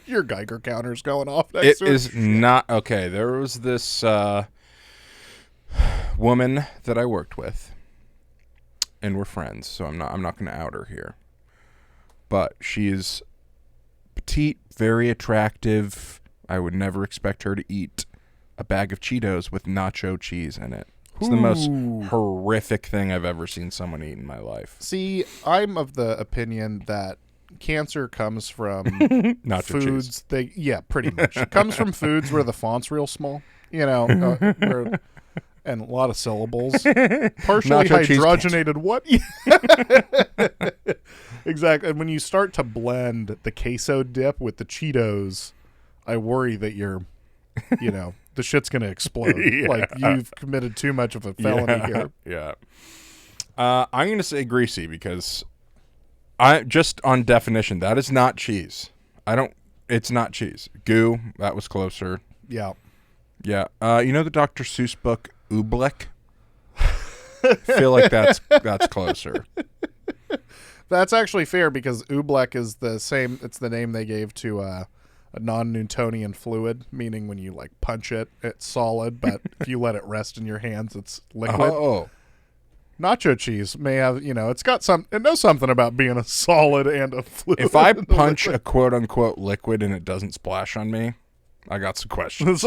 Your Geiger counter's going off next It to it. is not okay. There was this woman that I worked with, and we're friends, so I'm not going to out her here. But she is petite, very attractive. I would never expect her to eat a bag of Cheetos with nacho cheese in it. It's the most horrific thing I've ever seen someone eat in my life. See, I'm of the opinion that cancer comes from Nacho foods. cheese. Pretty much. It comes from foods where the font's real small, and a lot of syllables. Partially Nacho cheese hydrogenated what? Exactly. And when you start to blend the queso dip with the Cheetos, I worry that the shit's going to explode. Yeah. Like, you've committed too much of a felony here. Yeah. I'm going to say greasy because just on definition, that is not cheese. It's not cheese. Goo, that was closer. Yeah. Yeah. You know the Dr. Seuss book, Oobleck? I feel like that's closer. That's actually fair because oobleck is it's the name they gave to a non-Newtonian fluid, meaning when you like punch it, it's solid, but if you let it rest in your hands, it's liquid. Oh. Nacho cheese may have, it knows something about being a solid and a fluid. If I punch a quote-unquote liquid and it doesn't splash on me, I got some questions.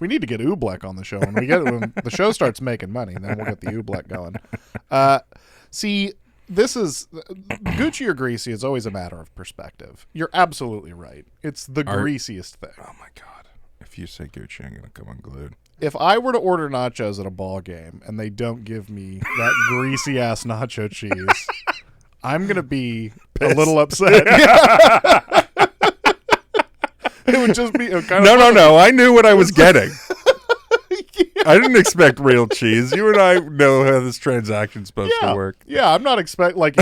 We need to get Oobleck on the show. When the show starts making money, then we'll get the Oobleck going. See, this is Gucci or greasy is always a matter of perspective. You're absolutely right. It's the greasiest thing. Oh my god! If you say Gucci, I'm gonna come unglued. If I were to order nachos at a ball game and they don't give me that greasy ass nacho cheese, I'm gonna be a little upset. It would just be No. I knew what I was getting. I didn't expect real cheese. You and I know how this transaction's supposed to work. Yeah, I'm not expecting like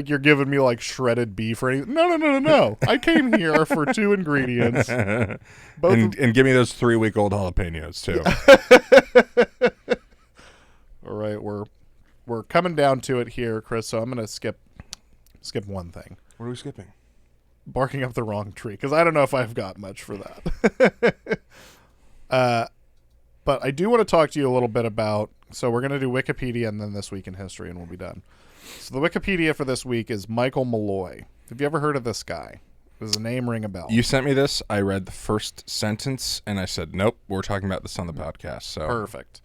you're giving me like shredded beef or anything. No. I came here for two ingredients. And give me those 3-week-old jalapenos too. All right, we're coming down to it here, Chris. So I'm gonna skip one thing. What are we skipping? Barking up the wrong tree, because I don't know if I've got much for that. But I do want to talk to you a little bit about, so we're going to do Wikipedia and then This Week in History, and we'll be done. So the Wikipedia for this week is Michael Malloy. Have you ever heard of this guy? Does the name ring a bell? You sent me this. I read the first sentence, and I said, nope, we're talking about this on the podcast. So Perfect.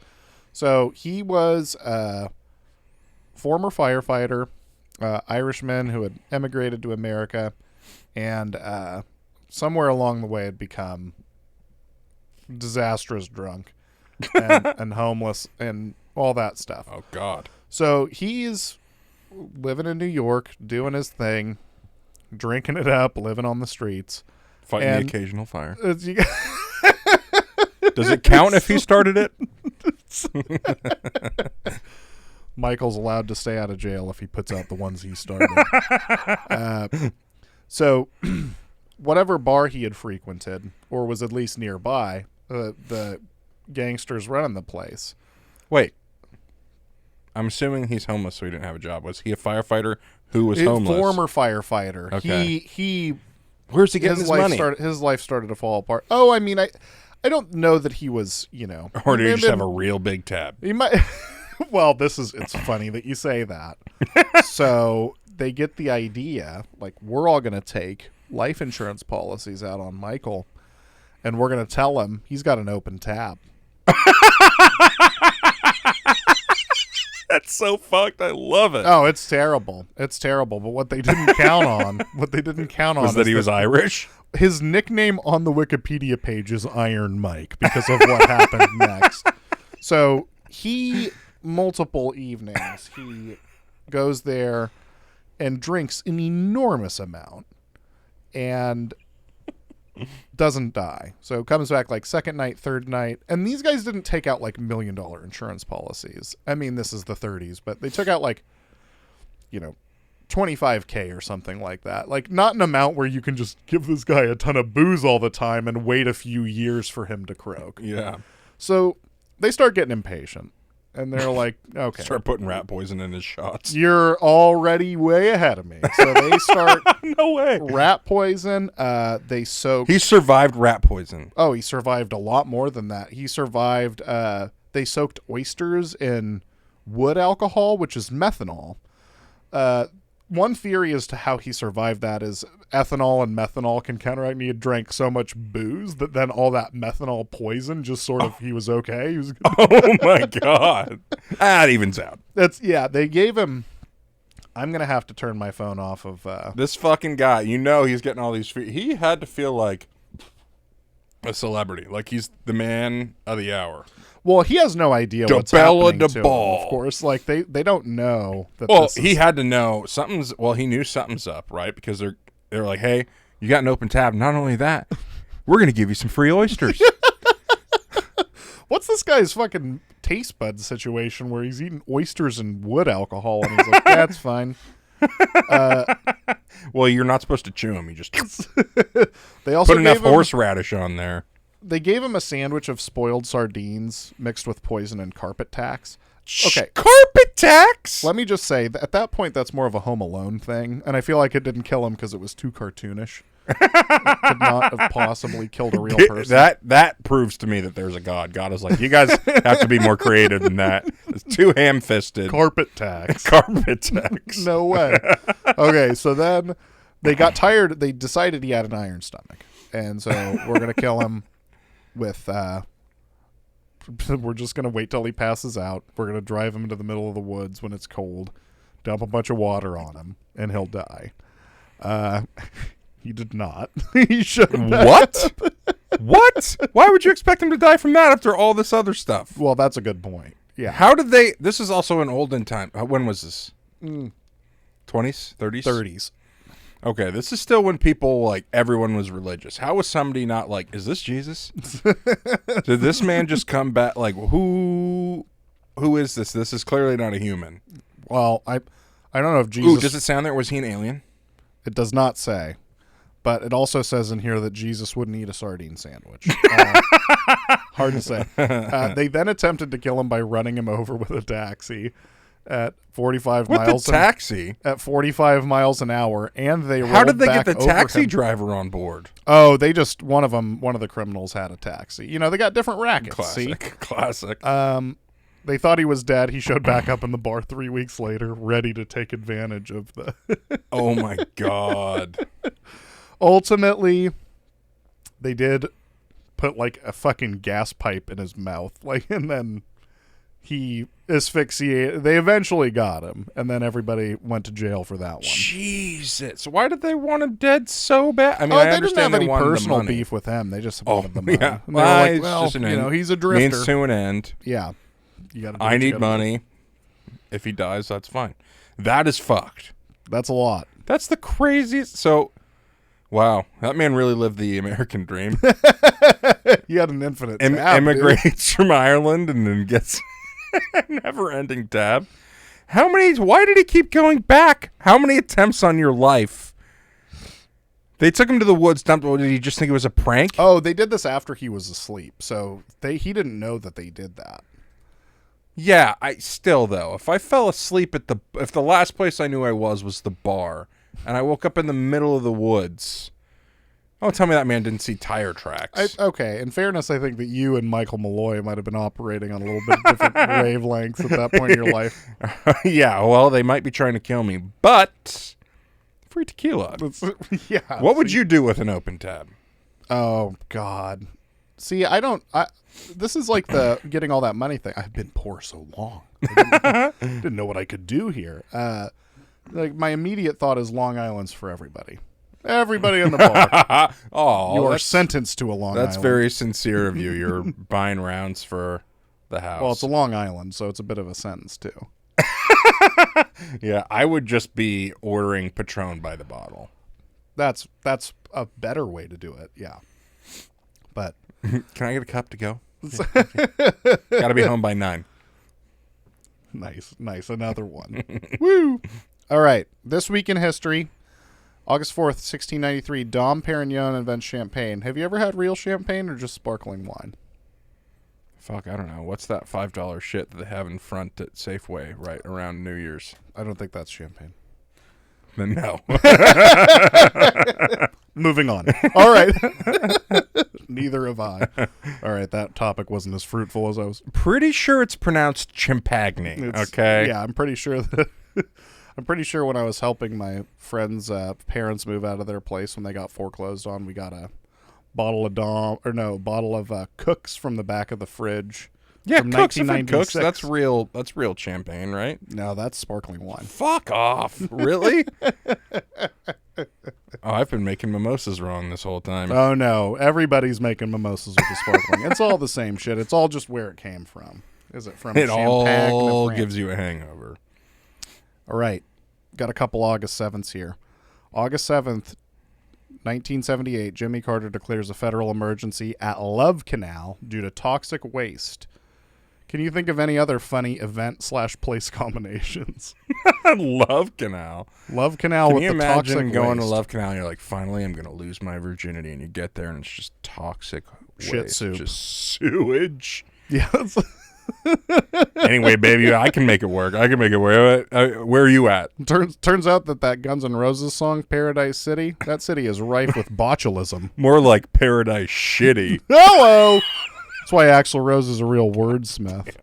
So he was a former firefighter, Irishman who had emigrated to America, and somewhere along the way had become disastrous drunk and homeless and all that stuff. Oh, God. So he's living in New York, doing his thing, drinking it up, living on the streets. Fighting the occasional fire. Does it count if he started it? Michael's allowed to stay out of jail if he puts out the ones he started. So whatever bar he had frequented, or was at least nearby, the gangsters running the place. Wait. I'm assuming he's homeless, so he didn't have a job. Was he a firefighter who was homeless? Former firefighter. Okay. He Where's he getting his money? His life started to fall apart. Oh, I mean, I don't know that he was, Or did he just have a real big tab? He might. Well, it's funny that you say that. So they get the idea, like, we're all going to take life insurance policies out on Michael, and we're going to tell him he's got an open tab. That's so fucked. I love it. Oh, it's terrible. It's terrible. But what they didn't count on, was that he was Irish. His nickname on the Wikipedia page is Iron Mike because of what happened next. So multiple evenings, he goes there and drinks an enormous amount and doesn't die. So comes back like second night, third night. And these guys didn't take out like $1 million insurance policies. I mean, this is the 30s, but they took out like, $20,000, $25K or something like that. Like, not an amount where you can just give this guy a ton of booze all the time and wait a few years for him to croak. Yeah. So they start getting impatient. And they're like, okay. Start putting rat poison in his shots. You're already way ahead of me. So they start No way. rat poison. They soak. He survived rat poison. Oh, he survived a lot more than that. He survived. They soaked oysters in wood alcohol, which is methanol. One theory as to how he survived that is ethanol and methanol can counteract. He had drank so much booze that then all that methanol poison just sort of, he was okay. He was. Oh my God. That evens out. They gave him. I'm going to have to turn my phone off of. This fucking guy, he's getting all these. He had to feel like a celebrity. Like he's the man of the hour. Well, he has no idea what's Bella happening to him, Ball. of course. Like, they don't know that he had to know he knew something's up, right? Because they're like, hey, you got an open tab. Not only that, we're going to give you some free oysters. What's this guy's fucking taste bud situation where he's eating oysters and wood alcohol and he's like, that's fine. Well, you're not supposed to chew them. You just they also put enough horseradish on there. They gave him a sandwich of spoiled sardines mixed with poison and carpet tacks. Okay. Carpet tacks? Let me just say, at that point, that's more of a Home Alone thing, and I feel like it didn't kill him because it was too cartoonish. It could not have possibly killed a real person. That proves to me that there's a God. God is like, you guys have to be more creative than that. It's too ham-fisted. Carpet tacks. Carpet tacks. No way. Okay, so then they got tired. They decided he had an iron stomach, and so we're going to kill him with... we're just going to wait till he passes out. We're going to drive him into the middle of the woods when it's cold, dump a bunch of water on him, and he'll die. He did not. He should have. What? What? Why would you expect him to die from that after all this other stuff? Well, that's a good point. Yeah. How did they... This is also an olden time. When was this? 20s? 30s? 30s. Okay, this is still when people, like, everyone was religious. How was somebody not like, is this Jesus? Did this man just come back? Like, who is this? This is clearly not a human. Well, I don't know if Jesus... Ooh, does it sound there? Was he an alien? It does not say. But it also says in here that Jesus wouldn't eat a sardine sandwich. Hard to say. They then attempted to kill him by running him over with a taxi at 45 miles. At 45 miles an hour, and they rolled How did they back get the over taxi him. driver on board? Oh, they just one of the criminals had a taxi. You know, they got different rackets. Classic. They thought he was dead. He showed back up in the bar 3 weeks later, ready to take advantage of the. Oh my God. Ultimately, they did put like a fucking gas pipe in his mouth, like, and then he asphyxiated. They eventually got him, and then everybody went to jail for that one. Jesus, why did they want him dead so bad? I mean, I they understand didn't have any the personal money. beef with him. They just wanted the money. Yeah. And they were like, It's well, just an end. he's a drifter. Means to an end. Yeah, you got. I need money. If he dies, that's fine. That is fucked. That's a lot. That's the craziest. So, wow, that man really lived the American dream. He had an infinite tab, immigrates from Ireland and then gets a never-ending tab. Why did he keep going back? How many attempts on your life? They took him to the woods. Did he just think it was a prank? Oh, they did this after he was asleep, so he didn't know that they did that. Yeah, though, if I fell asleep if the last place I knew I was the bar, and I woke up in the middle of the woods, don't tell me that man didn't see tire tracks. Okay, in fairness, I think that you and Michael Malloy might have been operating on a little bit different wavelengths at that point in your life. Yeah, well, they might be trying to kill me, but free tequila. Yeah. What would you do with an open tab? Oh, God. See, this is like the getting all that money thing. I've been poor so long. I didn't know what I could do here. Like, my immediate thought is Long Island's for everybody. Everybody in the bar. Oh, you are sentenced to a Long Island. That's very sincere of you. You're buying rounds for the house. Well, it's a Long Island, so it's a bit of a sentence, too. Yeah, I would just be ordering Patron by the bottle. That's a better way to do it, yeah. But can I get a cup to go? Got to be home by 9. Nice. Another one. Woo! All right. This week in history, August 4th, 1693, Dom Perignon invents champagne. Have you ever had real champagne or just sparkling wine? Fuck, I don't know. What's that $5 shit that they have in front at Safeway right around New Year's? I don't think that's champagne. Then no. Moving on. All right. Neither have I. All right, that topic wasn't as fruitful as I was. Pretty sure it's pronounced champagne. Okay. Yeah, I'm pretty sure that. I'm pretty sure when I was helping my friends' parents move out of their place when they got foreclosed on, we got a bottle of Cook's from the back of the fridge. Yeah, from Cook's, if it 1996. Cooks, that's real champagne, right? No, that's sparkling wine. Fuck off. Really? Oh, I've been making mimosas wrong this whole time. Oh no, everybody's making mimosas with the sparkling. It's all the same shit. It's all just where it came from. Is it from It Champagne? all France? gives you a hangover. All right. Got a couple August 7ths here. August 7th, 1978, Jimmy Carter declares a federal emergency at Love Canal due to toxic waste. Can you think of any other funny event/place combinations? Love Canal. Love Canal Can with you the toxic imagine going waste. to Love Canal and you're like, finally I'm going to lose my virginity, and you get there and it's just toxic Shit waste, soup. just sewage. Yeah. Anyway, baby, I can make it work. I can make it work. Where are you at? Turns out that Guns N' Roses song, Paradise City, that city is rife with botulism. More like Paradise Shitty. Hello! That's why Axl Rose is a real wordsmith.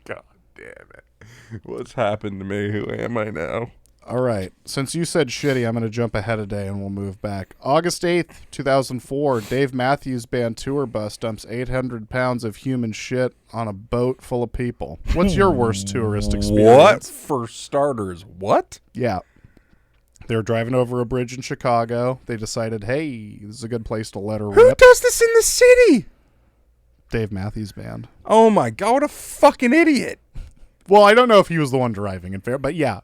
God damn it. What's happened to me? Who am I now? All right. Since you said shitty, I'm going to jump ahead a day and we'll move back. August 8th, 2004, Dave Matthews Band tour bus dumps 800 pounds of human shit on a boat full of people. What's your worst tourist experience? What? For starters, what? Yeah. They were driving over a bridge in Chicago. They decided, hey, this is a good place to let her Who rip. does this in the city? Dave Matthews Band. Oh my God, what a fucking idiot. Well, I don't know if he was the one driving, in fair, but yeah,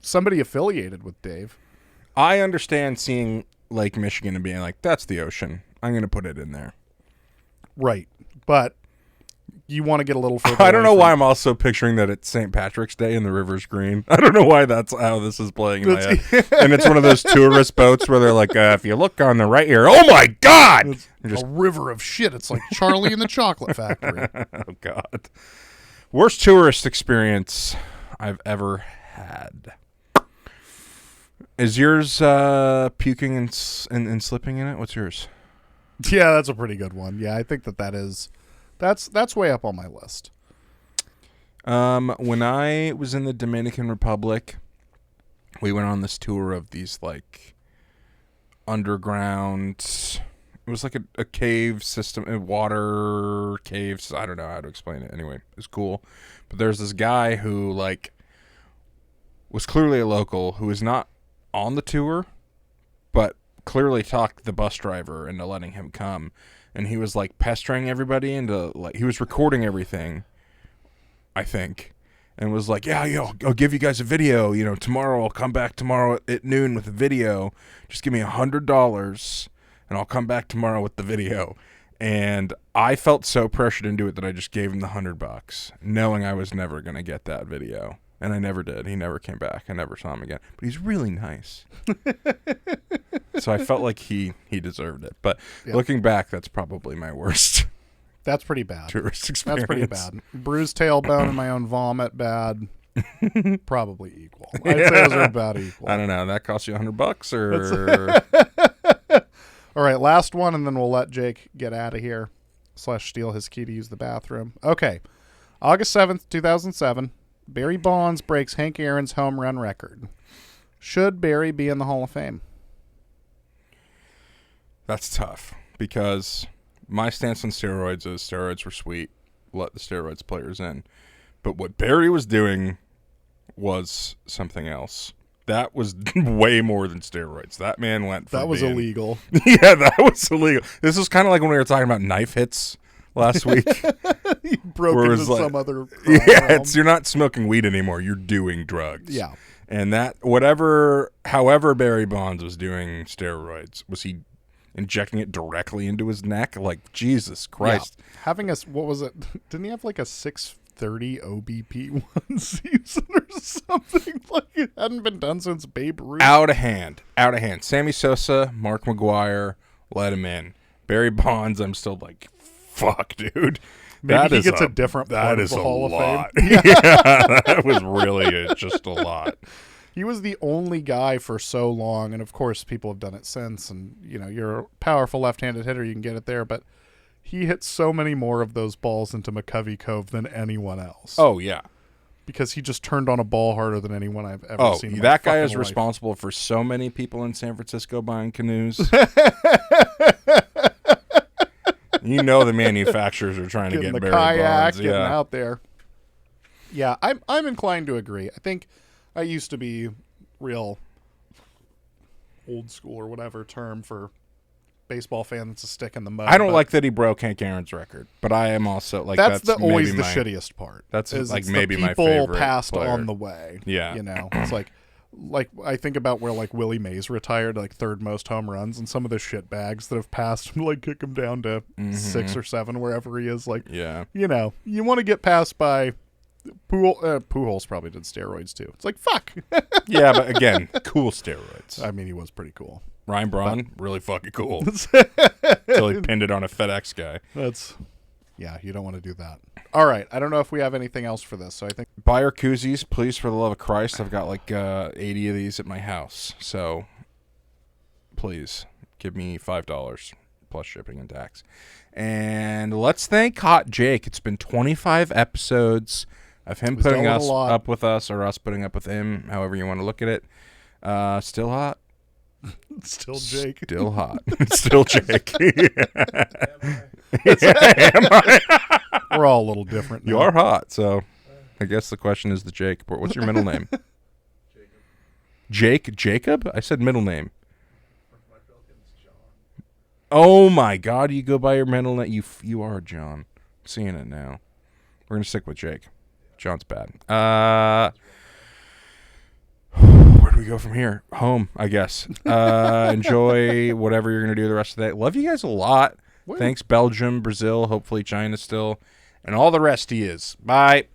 somebody affiliated with Dave. I understand seeing Lake Michigan and being like, that's the ocean. I'm going to put it in there. Right. But you want to get a little further I don't know away why I'm also picturing that it's St. Patrick's Day and the river's green. I don't know why that's how this is playing in my head. And it's one of those tourist boats where they're like, if you look on the right here, oh my God! It's a river of shit. It's like Charlie and the Chocolate Factory. Oh God. Worst tourist experience I've ever had. Is yours puking and slipping in it? What's yours? Yeah, that's a pretty good one. Yeah, I think that's way up on my list. When I was in the Dominican Republic, we went on this tour of these like underground. It was like a cave system, water caves. I don't know how to explain it. Anyway, it was cool. But there's this guy who like was clearly a local who was not on the tour, but clearly talked the bus driver into letting him come. And he was like pestering everybody into like, he was recording everything, I think. And was like, yeah, I'll give you guys a video. Tomorrow I'll come back tomorrow at noon with a video. Just give me $100 and I'll come back tomorrow with the video. And I felt so pressured into it that I just gave him the $100, knowing I was never going to get that video. And I never did. He never came back. I never saw him again. But he's really nice. So I felt like he deserved it. But looking back, that's probably my worst. That's pretty bad. Tourist experience. That's pretty bad. Bruised tailbone and my own vomit, bad. Probably equal. I'd say those are about equal. I don't know. That cost you $100 or... All right, last one, and then we'll let Jake get out of here / steal his key to use the bathroom. Okay. August 7th, 2007. Barry Bonds breaks Hank Aaron's home run record. Should Barry be in the Hall of Fame? That's tough because my stance on steroids is steroids were sweet. Let the steroids players in. But what Barry was doing was something else. That was way more than steroids. That man went for That was being... illegal. Yeah, that was illegal. This was kind of like when we were talking about knife hits last week. He broke Where it into was like- some other Yeah, you're not smoking weed anymore. You're doing drugs. Yeah. And that, however Barry Bonds was doing steroids, was he injecting it directly into his neck? Like, Jesus Christ. Yeah. Having what was it? Didn't he have like a 6 30 OBP one season or something. Like it hadn't been done since Babe Ruth. Out of hand. Sammy Sosa, Mark McGwire, let him in. Barry Bonds, I'm still like, fuck, dude. Maybe he gets a different part of the Hall of Fame. Yeah, that was really just a lot. He was the only guy for so long, and of course people have done it since, and you're a powerful left-handed hitter, you can get it there, but he hit so many more of those balls into McCovey Cove than anyone else. Oh, yeah. Because he just turned on a ball harder than anyone I've ever seen in my that guy is fucking life. responsible for so many people in San Francisco buying canoes. The manufacturers are trying to get the Barry kayak, Bonds. getting Yeah. out there. Yeah, I'm inclined to agree. I think I used to be real old school or whatever term for baseball fan that's a stick in the mud. I don't like that he broke Hank Aaron's record, but I am also like that's maybe always the shittiest part. That's is like it's maybe the my people favorite passed player. on the way. Yeah. It's like I think about where like Willie Mays retired, like third most home runs, and some of the shit bags that have passed like kick him down to 6 or 7 wherever he is. Like, yeah, you want to get passed by Pujols probably did steroids too. It's like fuck. yeah, but again, cool steroids. I mean, he was pretty cool. Ryan Braun, really fucking cool. Until he pinned it on a FedEx guy. Yeah, you don't want to do that. All right, I don't know if we have anything else for this, so I think buy our koozies, please, for the love of Christ. I've got like 80 of these at my house, so please give me $5 plus shipping and tax. And let's thank Hot Jake. It's been 25 episodes of him putting us up with us, or us putting up with him, however you want to look at it. Still hot. Still Jake. Still hot. Still Jake. We're all a little different now. You are hot, so I guess the question is the Jake. What's your middle name? Jacob? I said middle name. Oh my God! You go by your middle name. You are John. I'm seeing it now. We're gonna stick with Jake. John's bad. Where do we go from here? Home, I guess. Enjoy whatever you're gonna do the rest of the day. Love you guys a lot. Thanks, Belgium, Brazil, hopefully China still, and all the rest he is. Bye.